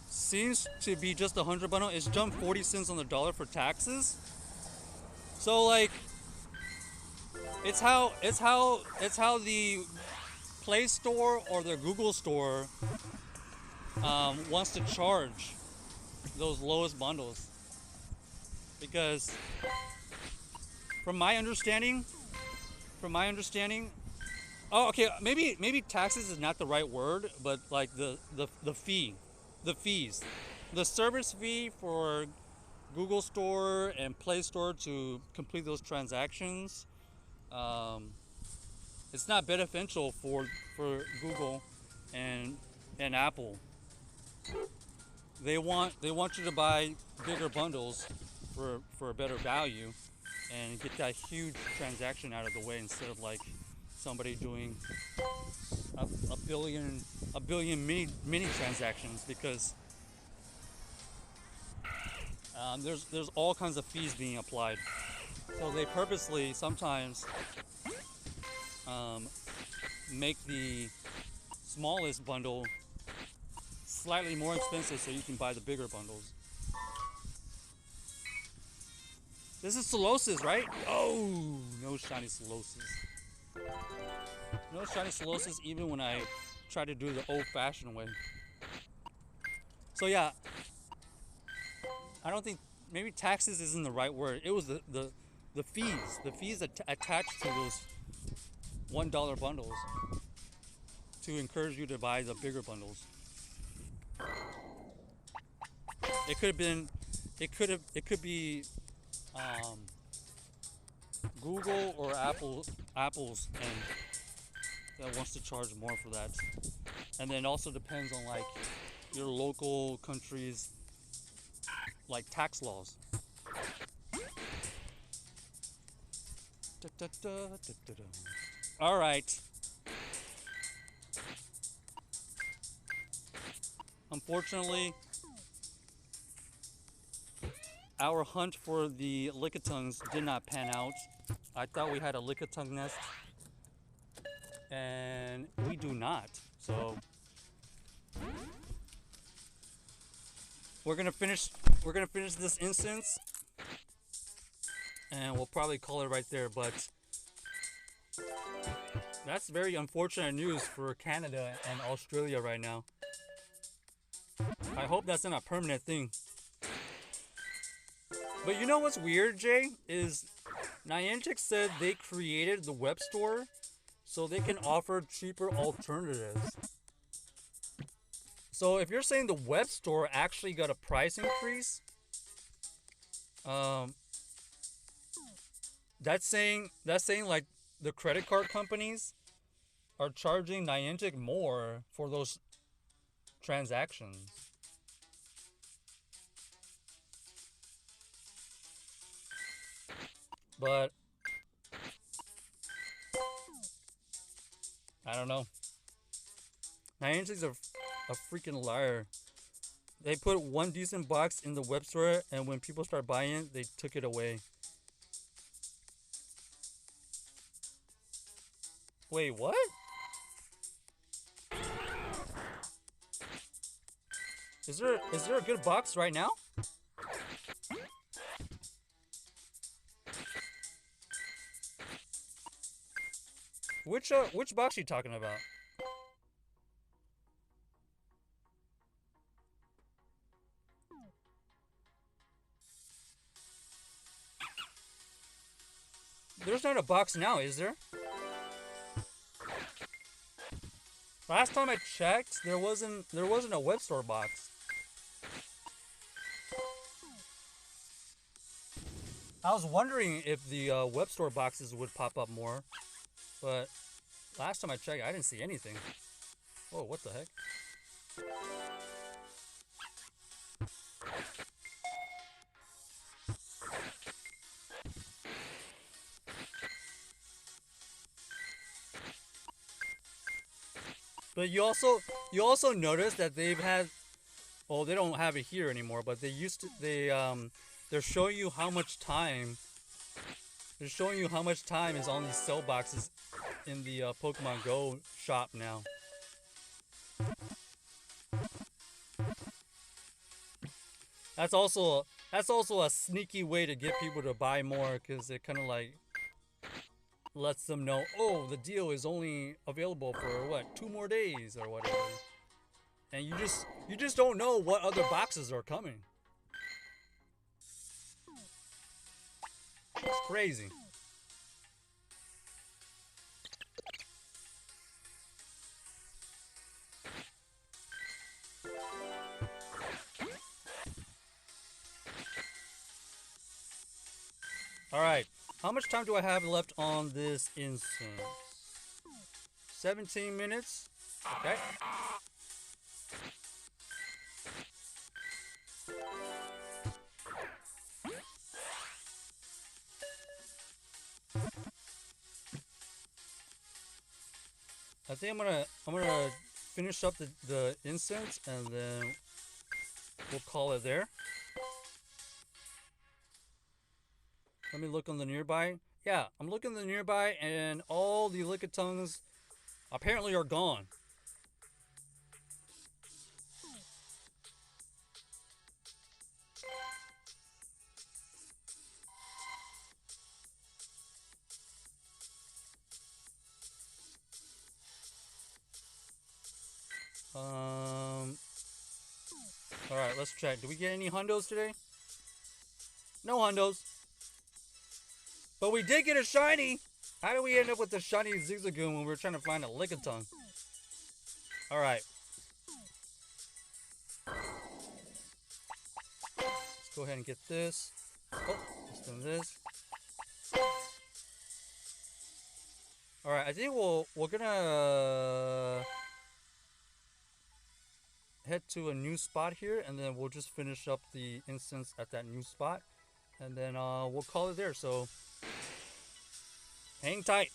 Seems to be just a 100 bundle. It's jumped 40 cents on the dollar for taxes. So like, it's how the Play Store or the Google Store wants to charge those lowest bundles. Because from my understanding, oh, okay, maybe taxes is not the right word, but like the fees, the service fee for Google Store and Play Store to complete those transactions, it's not beneficial for Google and Apple. They want you to buy bigger bundles for a better value and get that huge transaction out of the way, instead of like somebody doing a billion mini transactions, because there's all kinds of fees being applied. So they purposely sometimes make the smallest bundle slightly more expensive so you can buy the bigger bundles. This is Solosis, right? Oh, no shiny Solosis. No shiny Solosis even when I try to do the old-fashioned way. So yeah, I don't think, maybe taxes isn't the right word. It was the fees attached to those $1 bundles to encourage you to buy the bigger bundles. It could be Google or Apple's and that wants to charge more for that. And then also depends on like your local country's like tax laws. Da, da, da, da, da, da. All right. Unfortunately, our hunt for the lickitungs did not pan out. I thought we had a lickitung nest, and we do not. So we're gonna finish. We're gonna finish this instance, and we'll probably call it right there. But that's very unfortunate news for Canada and Australia right now. I hope that's not a permanent thing. But you know what's weird, Jay? Is Niantic said they created the web store so they can offer cheaper alternatives. So if you're saying the web store actually got a price increase, um, that's saying like the credit card companies are charging Niantic more for those transactions. But I don't know. Niantic's a freaking liar. They put one decent box in the web store, and when people start buying it, they took it away. Wait, what? Is there a good box right now? Which box are you talking about? There's not a box now, is there? Last time I checked, there wasn't a web store box. I was wondering if the web store boxes would pop up more, but last time I checked, I didn't see anything. Whoa, what the heck? But you also notice that they've had, well, they don't have it here anymore, but they're showing you how much time is on these sell boxes in the Pokemon Go shop now. That's also a sneaky way to get people to buy more, because it kind of like lets them know, oh, the deal is only available for what, 2 more days or whatever, and you just don't know what other boxes are coming. It's crazy. All right, how much time do I have left on this instance? 17 minutes. Okay. I think I'm gonna finish up the incense, and then we'll call it there. Let me look on the nearby. Yeah, I'm looking at the nearby, and all the lickitungs apparently are gone. All right, let's check. Do we get any hundos today? No hundos. But we did get a shiny. How did we end up with the shiny Zigzagoon when we were trying to find a lickitung? All right. Let's go ahead and get this. Oh, let's do this. All right, I think we're gonna. head to a new spot here, and then we'll just finish up the incense at that new spot, and then we'll call it there. So hang tight.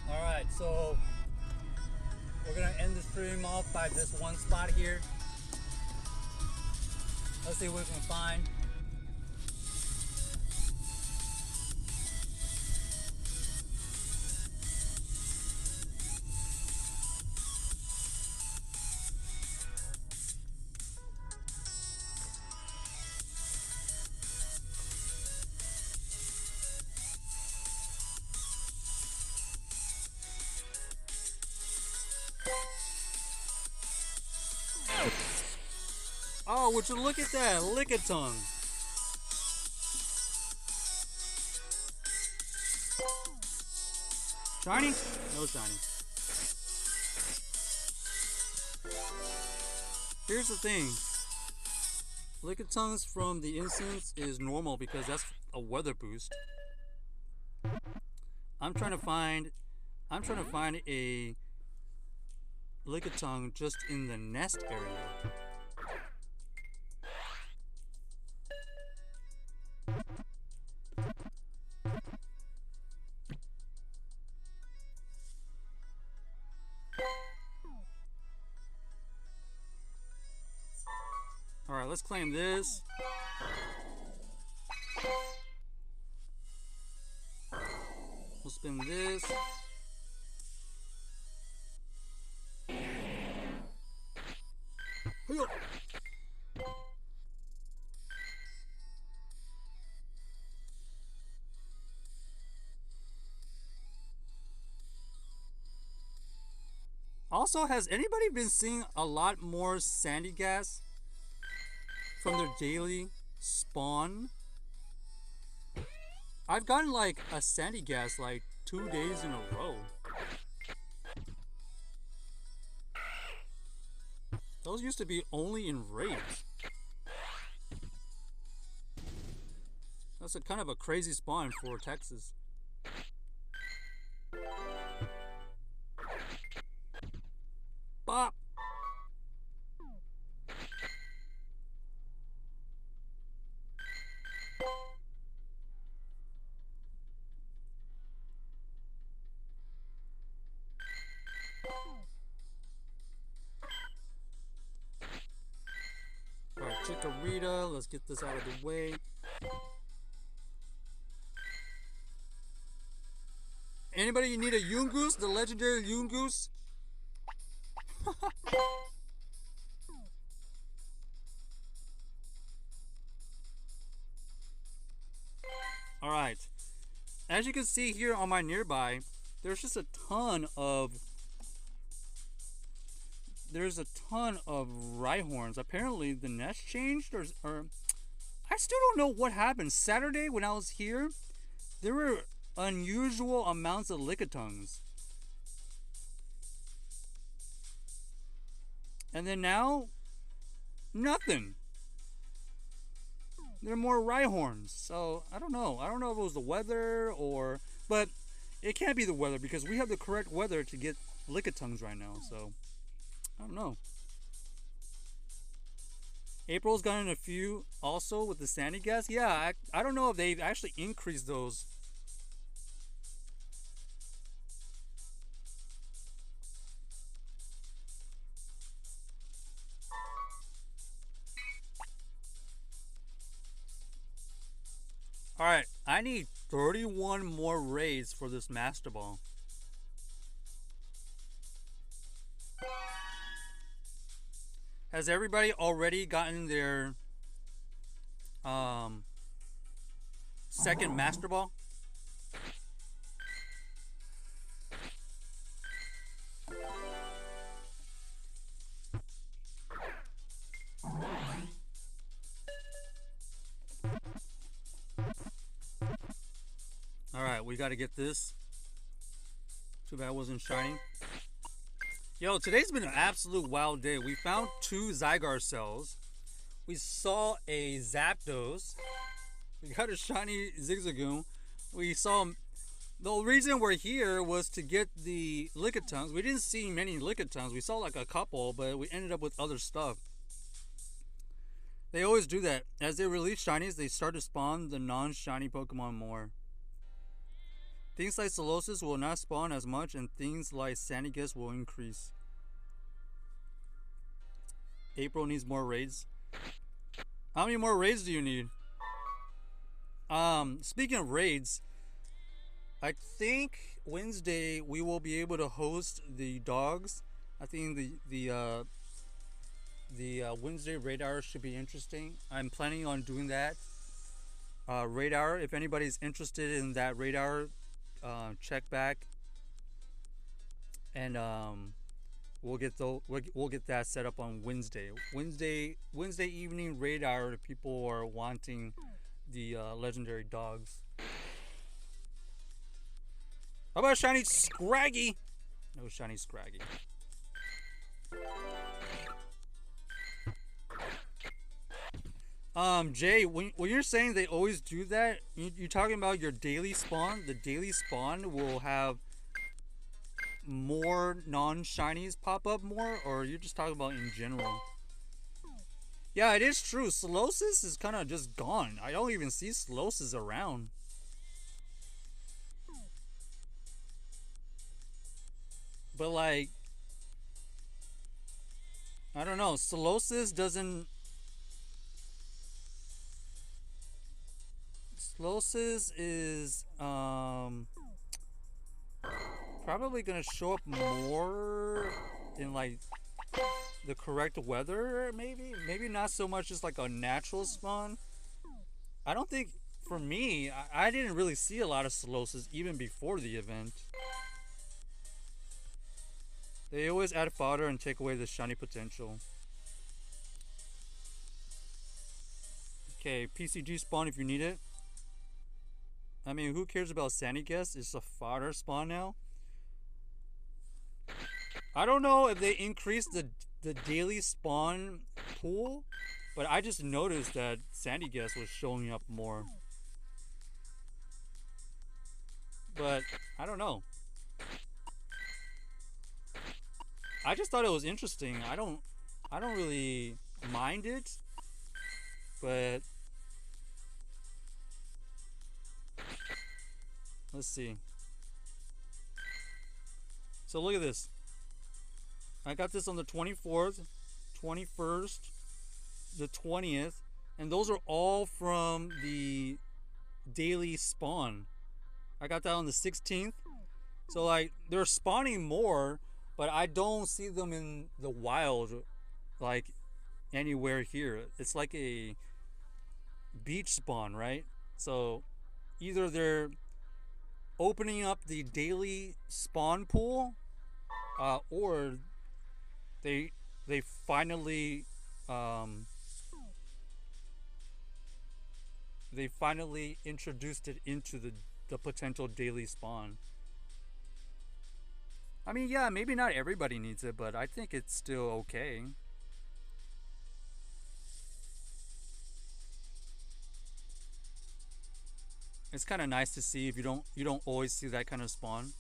Alright, so we're gonna end the stream off by this one spot here. Let's see what we can find. Oh, would you look at that? Lickitung. Shiny? No shiny. Here's the thing. Lickitungs from the incense is normal because that's a weather boost. I'm trying to find a Lickitung just in the nest area. Alright, let's claim this. We'll spin this. Also, has anybody been seeing a lot more sandy gas from their daily spawn? I've gotten like a sandy gas like 2 days in a row. Those used to be only in raids. That's a kind of a crazy spawn for Texas. Bop! Alright, Chikorita, let's get this out of the way. Anybody need a Yungoos? The legendary Yungoos? Alright. As you can see here on my nearby, there's just a ton of Rhyhorns. Apparently the nest changed or I still don't know what happened. Saturday when I was here, there were unusual amounts of Lickitungs. And then now, nothing. There are more Rhyhorns. So, I don't know. I don't know if it was the weather or... But It can't be the weather because we have the correct weather to get lickitungs right now. So I don't know. April's gotten a few also with the sandy gas. Yeah, I don't know if they've actually increased those. All right, I need 31 more raids for this master ball. Has everybody already gotten their um, second master ball? All right, we got to get this. Too bad it wasn't shiny. Yo, today's been an absolute wild day. We found 2 Zygar cells. We saw a Zapdos. We got a shiny Zigzagoon. We saw. The reason we're here was to get the Lickitungs. We didn't see many Lickitungs. We saw like a couple, but we ended up with other stuff. They always do that. As they release shinies, they start to spawn the non-shiny Pokemon more. Things like Solosis will not spawn as much, and things like Sandygast will increase. April needs more raids. How many more raids do you need? Speaking of raids, I think Wednesday we will be able to host the dogs. I think the Wednesday raid hour should be interesting. I'm planning on doing that raid hour. If anybody's interested in that raid hour, check back, and we'll get that set up on Wednesday. Wednesday evening raid hour. If people are wanting the legendary dogs. How about shiny Scraggy? No shiny Scraggy. Jay, when you're saying they always do that, you're talking about your daily spawn. The daily spawn will have more non-shinies pop up more, or you're just talking about in general? Yeah, it is true. Solosis is kind of just gone. I don't even see Solosis around. But like, I don't know. Solosis doesn't. Solosis is probably gonna show up more in like the correct weather. Maybe not so much as like a natural spawn. I don't think for me. I didn't really see a lot of Solosis even before the event. They always add fodder and take away the shiny potential. Okay, PCG spawn if you need it. I mean, who cares about Sandygast? It's a fodder spawn now. I don't know if they increased the daily spawn pool, but I just noticed that Sandygast was showing up more. But I don't know. I just thought it was interesting. I don't really mind it, but let's see. So look at this. I got this on the 24th, 21st, the 20th, and those are all from the daily spawn. I got that on the 16th. So like they're spawning more, but I don't see them in the wild like anywhere here. It's like a beach spawn, right? So either they're opening up the daily spawn pool, or they finally introduced it into the potential daily spawn. I mean, yeah, maybe not everybody needs it, but I think it's still okay. It's kind of nice to see if you don't always see that kind of spawn.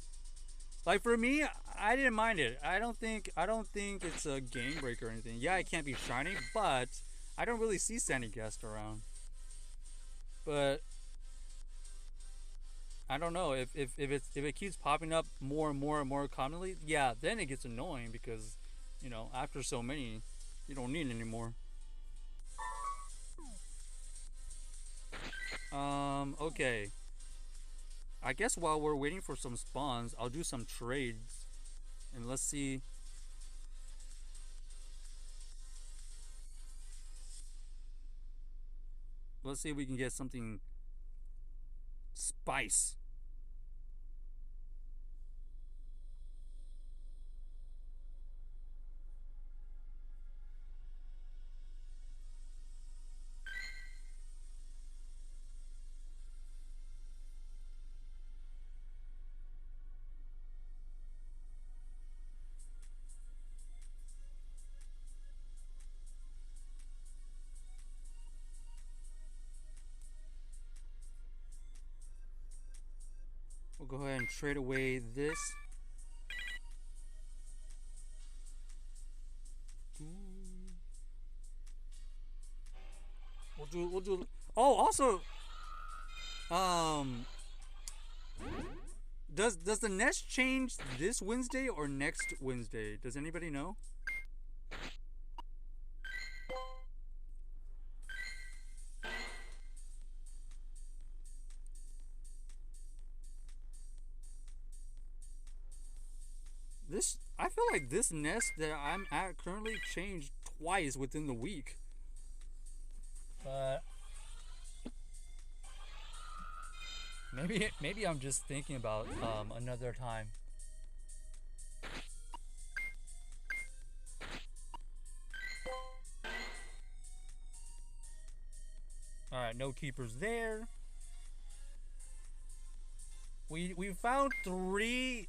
Like for me, I didn't mind it. I don't think it's a game breaker or anything. Yeah, it can't be shiny, but I don't really see Sandy Guest around. But I don't know if it keeps popping up more and more and more commonly. Yeah, then it gets annoying because after so many, you don't need anymore. Okay. I guess while we're waiting for some spawns, I'll do some trades and let's see if we can get something spice. We'll go ahead and trade away this. We'll do. Oh, also, um, does the nest change this Wednesday or next Wednesday? Does anybody know? I feel like this nest that I'm at currently changed twice within the week. But maybe I'm just thinking about another time. All right, no keepers there. We found 3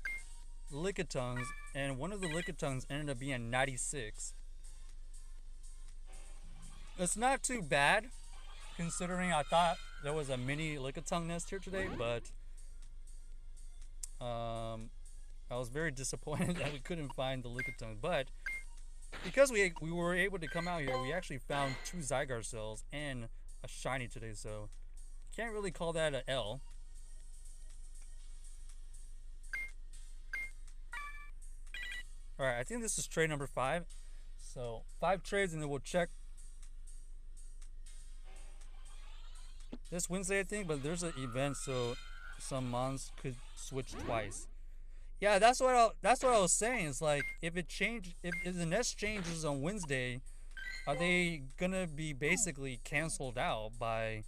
lickitungs, and one of the lickitungs ended up being 96. It's not too bad, considering I thought there was a mini lickitung nest here today, but I was very disappointed that we couldn't find the lickitung. But because we were able to come out here, we actually found 2 Zygarde cells and a shiny today, so can't really call that an L. Alright, I think this is trade number 5. So 5 trades and then we'll check this Wednesday, I think, but there's an event, so some mons could switch twice. Yeah, that's what I was saying. It's like if the nest changes on Wednesday, are they gonna be basically canceled out by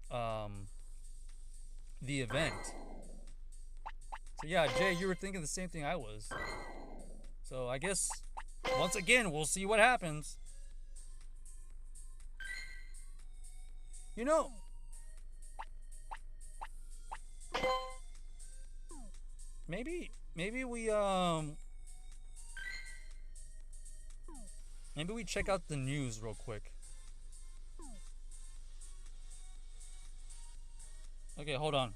the event? So yeah, Jay, you were thinking the same thing I was. So I guess once again we'll see what happens. You know, maybe we check out the news real quick. Okay, hold on.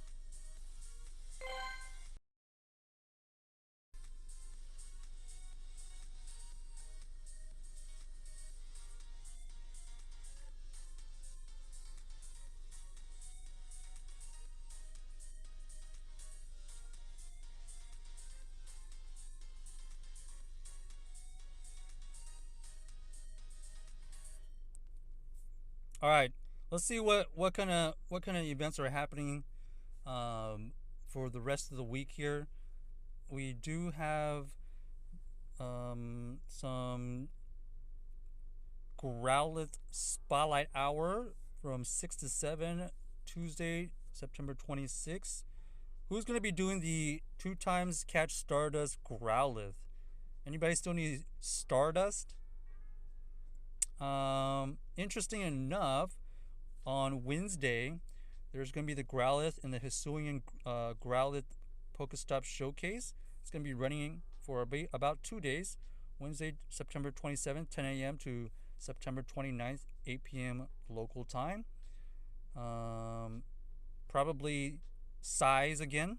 All right, let's see what kind of events are happening for the rest of the week here. We do have some Growlithe Spotlight Hour from 6 to 7 Tuesday, September 26th. Who's going to be doing the 2 times catch Stardust Growlithe? Anybody still need Stardust? Interesting enough, on Wednesday, there's going to be the Growlithe and the Hisuian Growlithe Pokestop Showcase. It's going to be running for about 2 days. Wednesday, September 27th, 10 a.m. to September 29th, 8 p.m. local time. probably size again.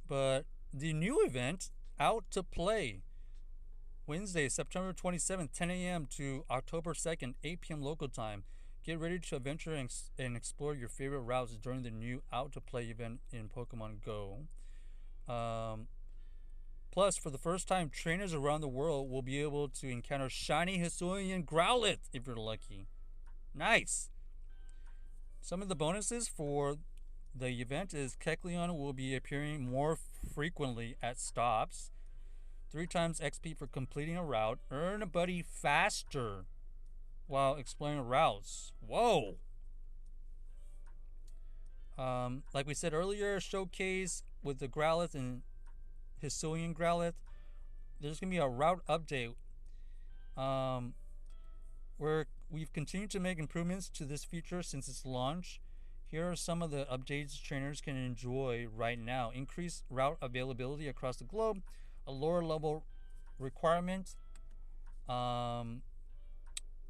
But the new event, Out to Play, Wednesday, September 27th, 10 a.m. to October 2nd, 8 p.m. local time. Get ready to adventure and explore your favorite routes during the new Out to Play event in Pokemon Go. Plus, for the first time, trainers around the world will be able to encounter shiny Hisuian Growlithe if you're lucky. Nice! Some of the bonuses for the event is Kecleon will be appearing more frequently at stops. 3 times XP for completing a route. Earn a buddy faster while exploring routes. Whoa! Like we said earlier, showcase with the Growlithe and Hisuian Growlithe. There's going to be a route update where we've continued to make improvements to this feature since its launch. Here are some of the updates trainers can enjoy right now. Increased route availability across the globe, a lower level requirement,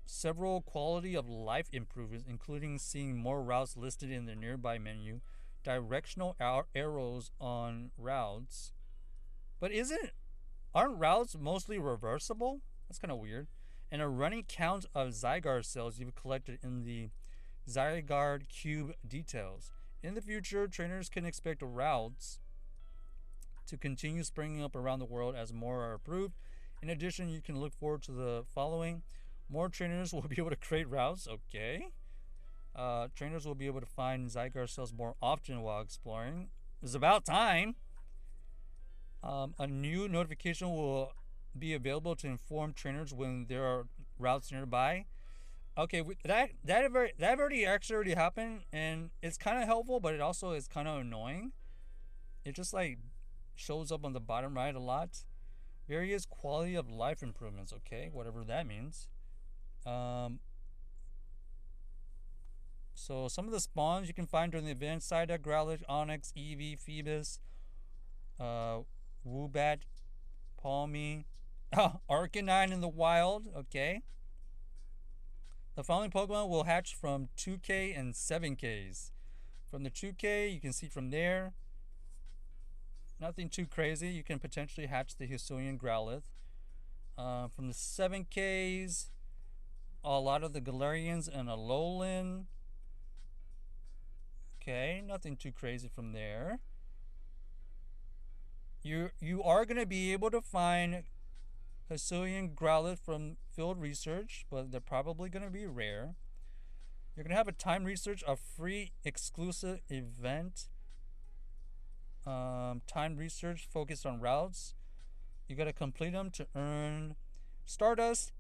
several quality of life improvements, including seeing more routes listed in the nearby menu, directional arrows on routes. But aren't routes mostly reversible? That's kind of weird. And a running count of Zygarde cells you've collected in the Zygarde Cube details. In the future, trainers can expect routes to continue springing up around the world as more are approved. In addition, you can look forward to the following. More trainers will be able to create routes. Okay. Trainers will be able to find Zygarde cells more often while exploring. It's about time. A new notification will be available to inform trainers when there are routes nearby. Okay, that already happened, and it's kind of helpful, but it also is kind of annoying. It just like shows up on the bottom right a lot. Various quality of life improvements. Okay, whatever that means. So some of the spawns you can find during the event: Psyduck, Growlithe, Onix, Eevee, Phoebus, Woobat, Palmy, Arcanine in the wild. Okay. The following Pokemon will hatch from 2K and 7Ks. From the 2K, you can see from there, nothing too crazy. You can potentially hatch the Hisuian Growlithe. From the 7Ks, a lot of the Galarians and Alolan. Okay, nothing too crazy from there. You are going to be able to find Hisuian Growlithe from field research, but they're probably going to be rare. You're going to have a time research, a free exclusive event. Time research focused on routes. You got to complete them to earn Stardust,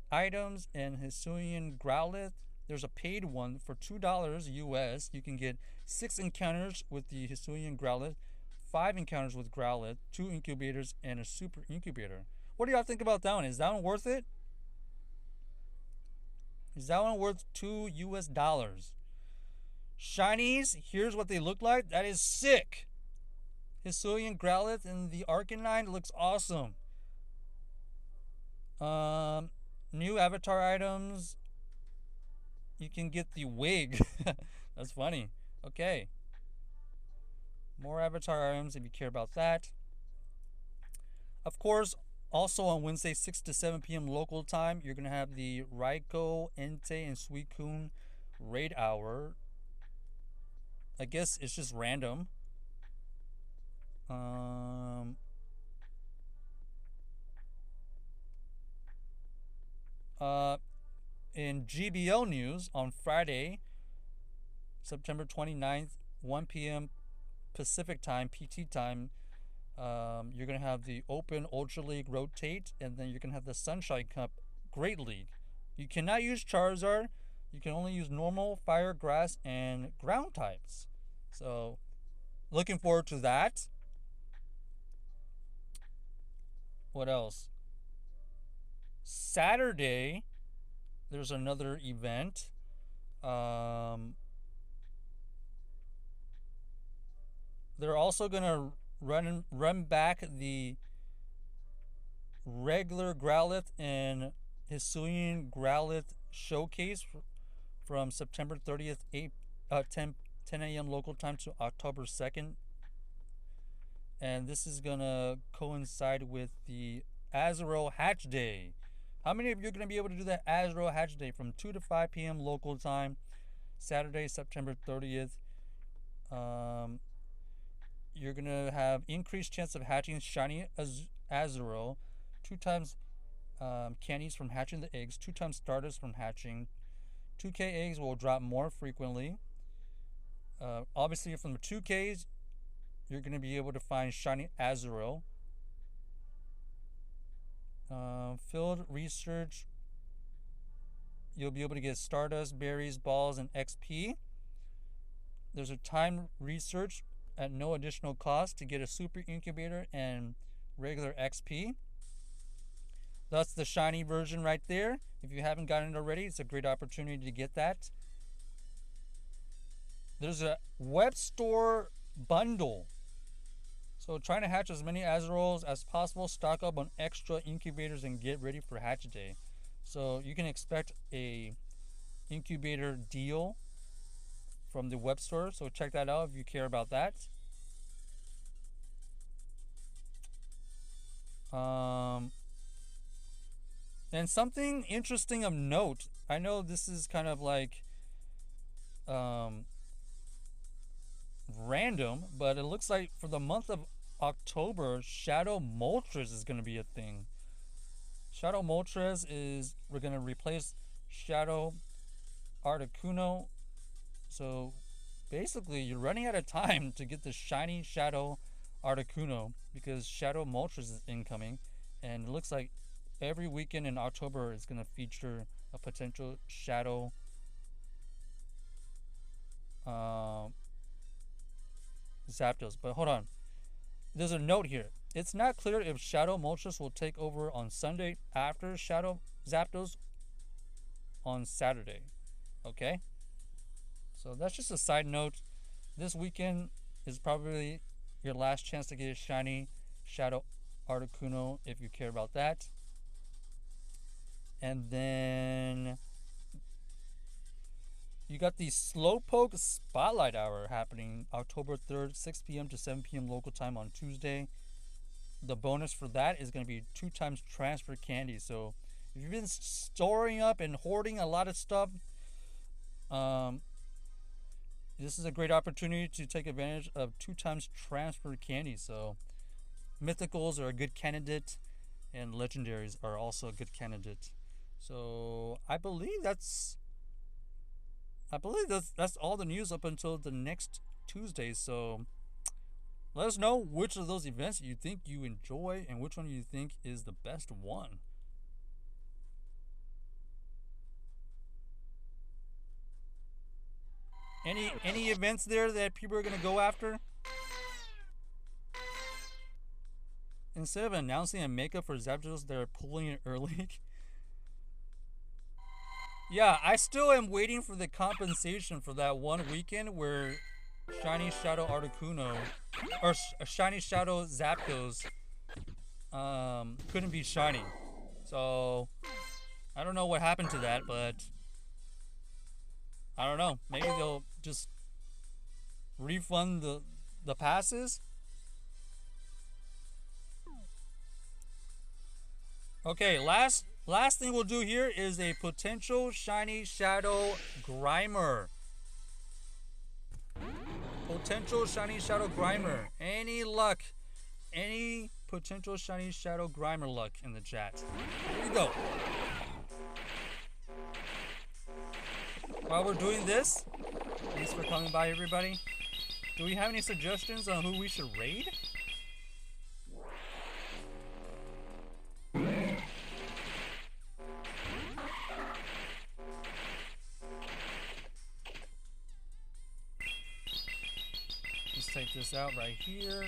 items, and Hisuian Growlithe. There's a paid one for $2 US. You can get 6 encounters with the Hisuian Growlithe, 5 encounters with Growlithe, 2 incubators, and a super incubator. What do y'all think about that one? Is that one worth it? Is that one worth $2 US? Shinies, here's what they look like. That is sick. Hisuian Growlithe and the Arcanine looks awesome. New avatar items. You can get the wig. That's funny. Okay. More avatar items if you care about that. Of course, also on Wednesday, 6 to 7 p.m. local time, you're going to have the Raikou, Entei, and Suicune raid hour. I guess it's just random. In GBL news on Friday, September 29th, 1 p.m. Pacific time, PT time, you're going to have the Open Ultra League Rotate, and then you're going to have the Sunshine Cup Great League. You cannot use Charizard. You can only use normal, fire, grass, and ground types. So, looking forward to that. What else? Saturday, there's another event. They're also going to run back the regular Growlithe and Hisuian Growlithe showcase from September 30th, 10 a.m. local time to October 2nd. And this is going to coincide with the Azrael Hatch Day. How many of you are going to be able to do that Azrael Hatch Day from 2 to 5 p.m. local time, Saturday, September 30th? You're going to have increased chance of hatching shiny Azrael, 2 times candies from hatching the eggs, 2 times starters from hatching. 2K eggs will drop more frequently. Obviously, from the 2Ks, you're going to be able to find shiny Azrael. Field research, you'll be able to get stardust, berries, balls, and XP. There's a time research at no additional cost to get a super incubator and regular XP. That's the shiny version right there. If you haven't gotten it already, it's a great opportunity to get that. There's a web store bundle. So trying to hatch as many Azraels as possible, stock up on extra incubators, and get ready for hatch day. So you can expect a incubator deal from the web store. So check that out if you care about that. And something interesting of note. I know this is kind of like random, but it looks like for the month of October, Shadow Moltres is going to be a thing. Shadow Moltres is, we're going to replace Shadow Articuno. So basically, you're running out of time to get the shiny Shadow Articuno because Shadow Moltres is incoming, and it looks like every weekend in October is going to feature a potential Shadow Zapdos. But hold on, there's a note here. It's not clear if Shadow Moltres will take over on Sunday after Shadow Zapdos on Saturday. Okay? So that's just a side note. This weekend is probably your last chance to get a shiny Shadow Articuno if you care about that. And then you got the Slowpoke Spotlight Hour happening October 3rd, 6 p.m. to 7 p.m. local time on Tuesday. The bonus for that is going to be 2 times transfer candy. So if you've been storing up and hoarding a lot of stuff, this is a great opportunity to take advantage of 2 times transfer candy. So mythicals are a good candidate, and legendaries are also a good candidate. So I believe that's all the news up until the next Tuesday. So let us know which of those events you think you enjoy and which one you think is the best one. Any events there that people are gonna go after? Instead of announcing a makeup for Zapdos, they're pulling it early. Yeah, I still am waiting for the compensation for that one weekend where Shiny Shadow Articuno or Shiny Shadow Zapdos couldn't be shiny. So I don't know what happened to that, but I don't know. Maybe they'll just refund the passes. Okay, last thing we'll do here is a potential shiny Shadow Grimer. Potential shiny Shadow Grimer. Any luck? Any potential shiny Shadow Grimer luck in the chat? Here we go. While we're doing this, thanks for coming by, everybody. Do we have any suggestions on who we should raid? Let's take this out right here.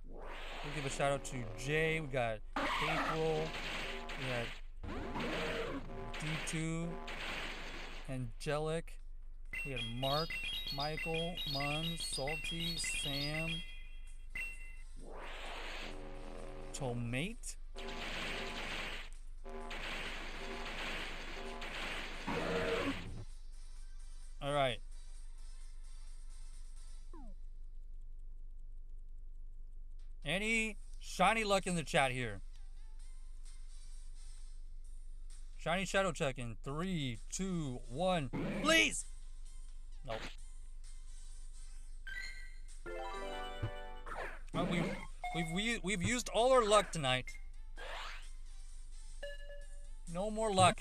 We'll give a shout out to Jay. We got April. We got D2. Angelic. We got Mark, Michael, Mun, Salty, Sam, Tomate. Any shiny luck in the chat here? Shiny shadow check in 3, 2, 1. Please! Nope. Oh, we've used all our luck tonight. No more luck.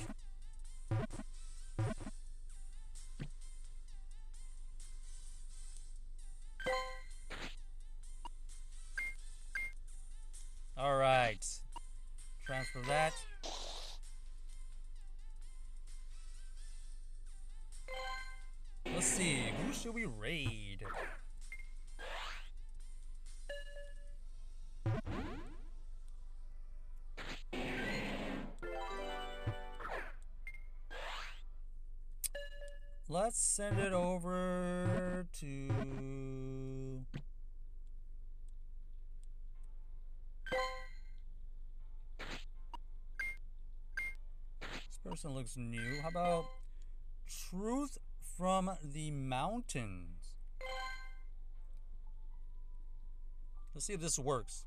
Alright. Transfer that. Let's see. Who should we raid? Let's send it over to... This person looks new. How about Truth from the Mountains? Let's see if this works.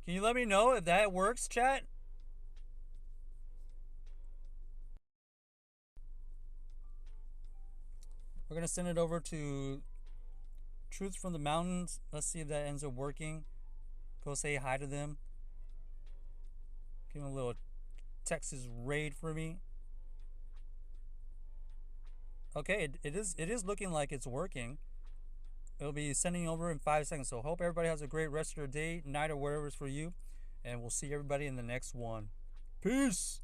Can you let me know if that works, chat? We're gonna send it over to Truth from the Mountains. Let's see if that ends up working. Go say hi to them. Give them a little Texas raid for me. Okay, it is looking like it's working. It'll be sending over in 5 seconds. So hope everybody has a great rest of your day, night, or whatever it's for you. And we'll see everybody in the next one. Peace.